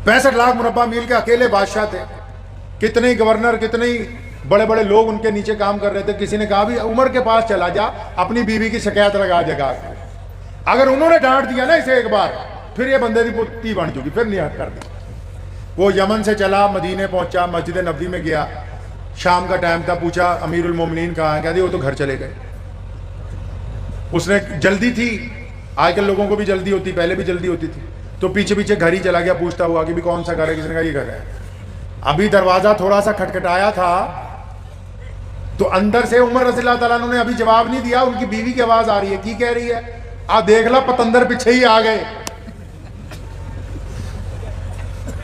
65 لاکھ مربع میل کے اکیلے بادشاہ تھے. کتنے گورنر, کتنے بڑے بڑے لوگ ان کے نیچے کام کر رہے تھے. کسی نے کہا بھی عمر کے پاس چلا جا, اپنی بیوی کی شکایت لگا جگہ. اگر انہوں نے ڈانٹ دیا نا اسے ایک بار, پھر یہ بندے کی پتی بن چکی, پھر نہیں کر دی. وہ یمن سے چلا, مدینے پہنچا, مسجد نبوی میں گیا. شام کا ٹائم تھا, پوچھا امیر المومنین کہاں ہے؟ کہہ دی وہ تو گھر چلے گئے. اس نے جلدی تھی, آج کل لوگوں کو بھی جلدی ہوتی, پہلے بھی جلدی ہوتی تھی, تو پیچھے پیچھے گھر ہی چلا گیا, پوچھتا ہوا کہ بھی کون سا گھر ہے؟ کسی نے کہا یہ گھر ہے. ابھی دروازہ تھوڑا سا کھٹکھٹایا تھا تو اندر سے عمر رضی اللہ تعالیٰ نے ابھی جواب نہیں دیا, ان کی بیوی کی آواز آ رہی ہے. کی کہہ رہی ہے؟ آپ دیکھ لا پتندر پیچھے ہی آ گئے.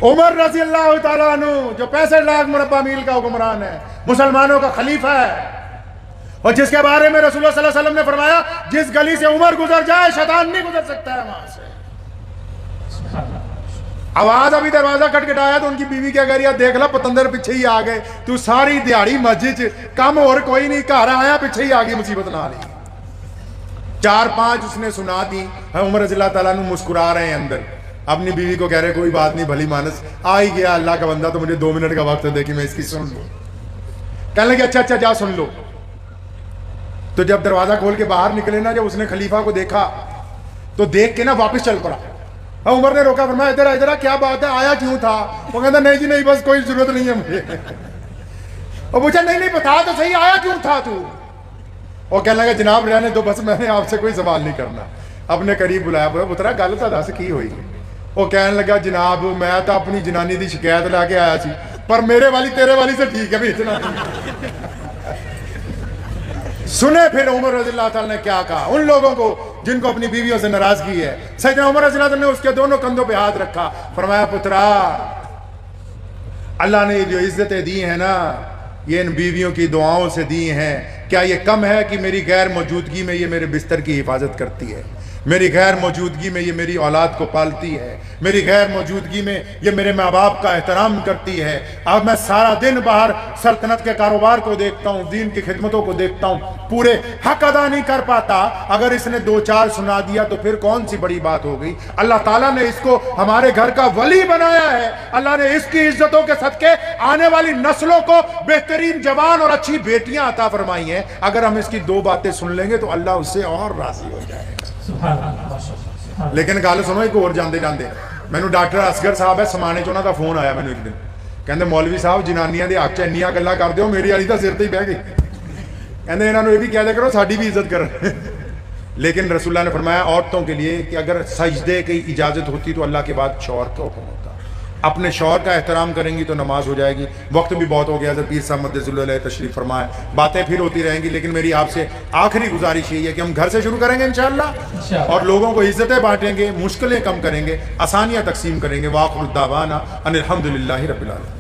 عمر رضی اللہ تعالیٰ عنہ جو 65 لاکھ مربع میل کا حکمران ہے, مسلمانوں کا خلیفہ ہے, اور جس کے بارے میں رسول اللہ صلی اللہ علیہ وسلم نے فرمایا جس گلی سے عمر گزر جائے شیطان نہیں گزر سکتا ہے وہاں سے. آواز ابھی دروازہ کھٹکھٹایا تو ان کی بیوی کیا کہہ رہی ہے؟ دیکھ لا پتندر پیچھے ہی آ گئے. تو ساری دیہڑی مسجد کم اور کوئی نہیں, گھر آیا پیچھے ہی آ گئی, مصیبت نہ آ رہی. 4-5 اس نے سنا دی. عمر رضی اللہ تعالیٰ عنہ مسکرا رہے ہیں اندر, اپنی بیوی کو کہہ رہے کوئی بات نہیں, بھلی مانس, آ ہی گیا اللہ کا بندہ, تو مجھے 2 منٹ کا وقت دے کہ میں اس کی سن لوں. کہنے لگے اچھا جا سن لو. تو جب دروازہ کھول کے باہر نکلے نا, جب اس نے خلیفہ کو دیکھا تو دیکھ کے نا واپس چل پڑا. عمر نے روکا, فرمایا ادھر ادھر, کیا بات ہے, آیا کیوں تھا؟ وہ کہتا نہیں جی نہیں, بس کوئی ضرورت نہیں ہے مجھے. اور پوچھا نہیں بتا تو صحیح, آیا کیوں تھا تو؟ اور کہنے لگا جناب رہنے دو, بس میں نے آپ سے کوئی سوال نہیں کرنا. اپنے قریب بلایا, پترا گل تو دس کی ہوئی؟ وہ کہنے لگا جناب میں تو اپنی جنانی دی شکایت لے کے آیا سی, پر میرے والی تیرے والی سے ٹھیک ہے بھی اتنا. سنے پھر عمر رضی اللہ تعالیٰ نے کیا کہا ان لوگوں کو جن کو اپنی بیویوں سے ناراضگی ہے. سیدنا عمر رضی اللہ تعالیٰ نے اس کے دونوں کندھوں پہ ہاتھ رکھا, فرمایا پترا اللہ نے جو عزتیں دی ہیں نا, یہ ان بیویوں کی دعاؤں سے دی ہیں. کیا یہ کم ہے کہ میری غیر موجودگی میں یہ میرے بستر کی حفاظت کرتی ہے, میری غیر موجودگی میں یہ میری اولاد کو پالتی ہے, میری غیر موجودگی میں یہ میرے ماں باپ کا احترام کرتی ہے. اب میں سارا دن باہر سلطنت کے کاروبار کو دیکھتا ہوں, دین کی خدمتوں کو دیکھتا ہوں, پورے حق ادا نہیں کر پاتا. اگر اس نے 2-4 سنا دیا تو پھر کون سی بڑی بات ہو گئی. اللہ تعالیٰ نے اس کو ہمارے گھر کا ولی بنایا ہے. اللہ نے اس کی عزتوں کے صدقے آنے والی نسلوں کو بہترین جوان اور اچھی بیٹیاں عطا فرمائی ہیں. اگر ہم اس کی 2 باتیں سن لیں گے تو اللہ اس سے اور راضی ہو جائے گا. لیکن گل سنو ایک اور جاندے جاندے, مینوں ڈاکٹر اصغر صاحب ہے سمانے چ, انہاں دا فون آیا مینوں ایک دن, کہندے مولوی صاحب جنانیاں دے حق چ انیاں گلاں کردے ہو, میری والی دا سر تے ہی بہ گئی. کہندے انہاں نوں یہ بھی کہہ دیا کرو ساڈی بھی عزت کرن. لیکن رسول اللہ نے فرمایا عورتوں کے لیے کہ اگر سجدے کی اجازت ہوتی تو اللہ کے بعد شوہر کا حکم ہوتا. اپنے شوہر کا احترام کریں گی تو نماز ہو جائے گی. وقت بھی بہت ہو گیا. حضرت پیر صاحب مدثر اللہ تشریف فرمائے. باتیں پھر ہوتی رہیں گی, لیکن میری آپ سے آخری گزارش یہی ہے کہ ہم گھر سے شروع کریں گے انشاءاللہ, اور لوگوں کو عزتیں بانٹیں گے, مشکلیں کم کریں گے, آسانیاں تقسیم کریں گے. وآخر الدعوانا ان الحمدللہ رب العالمین.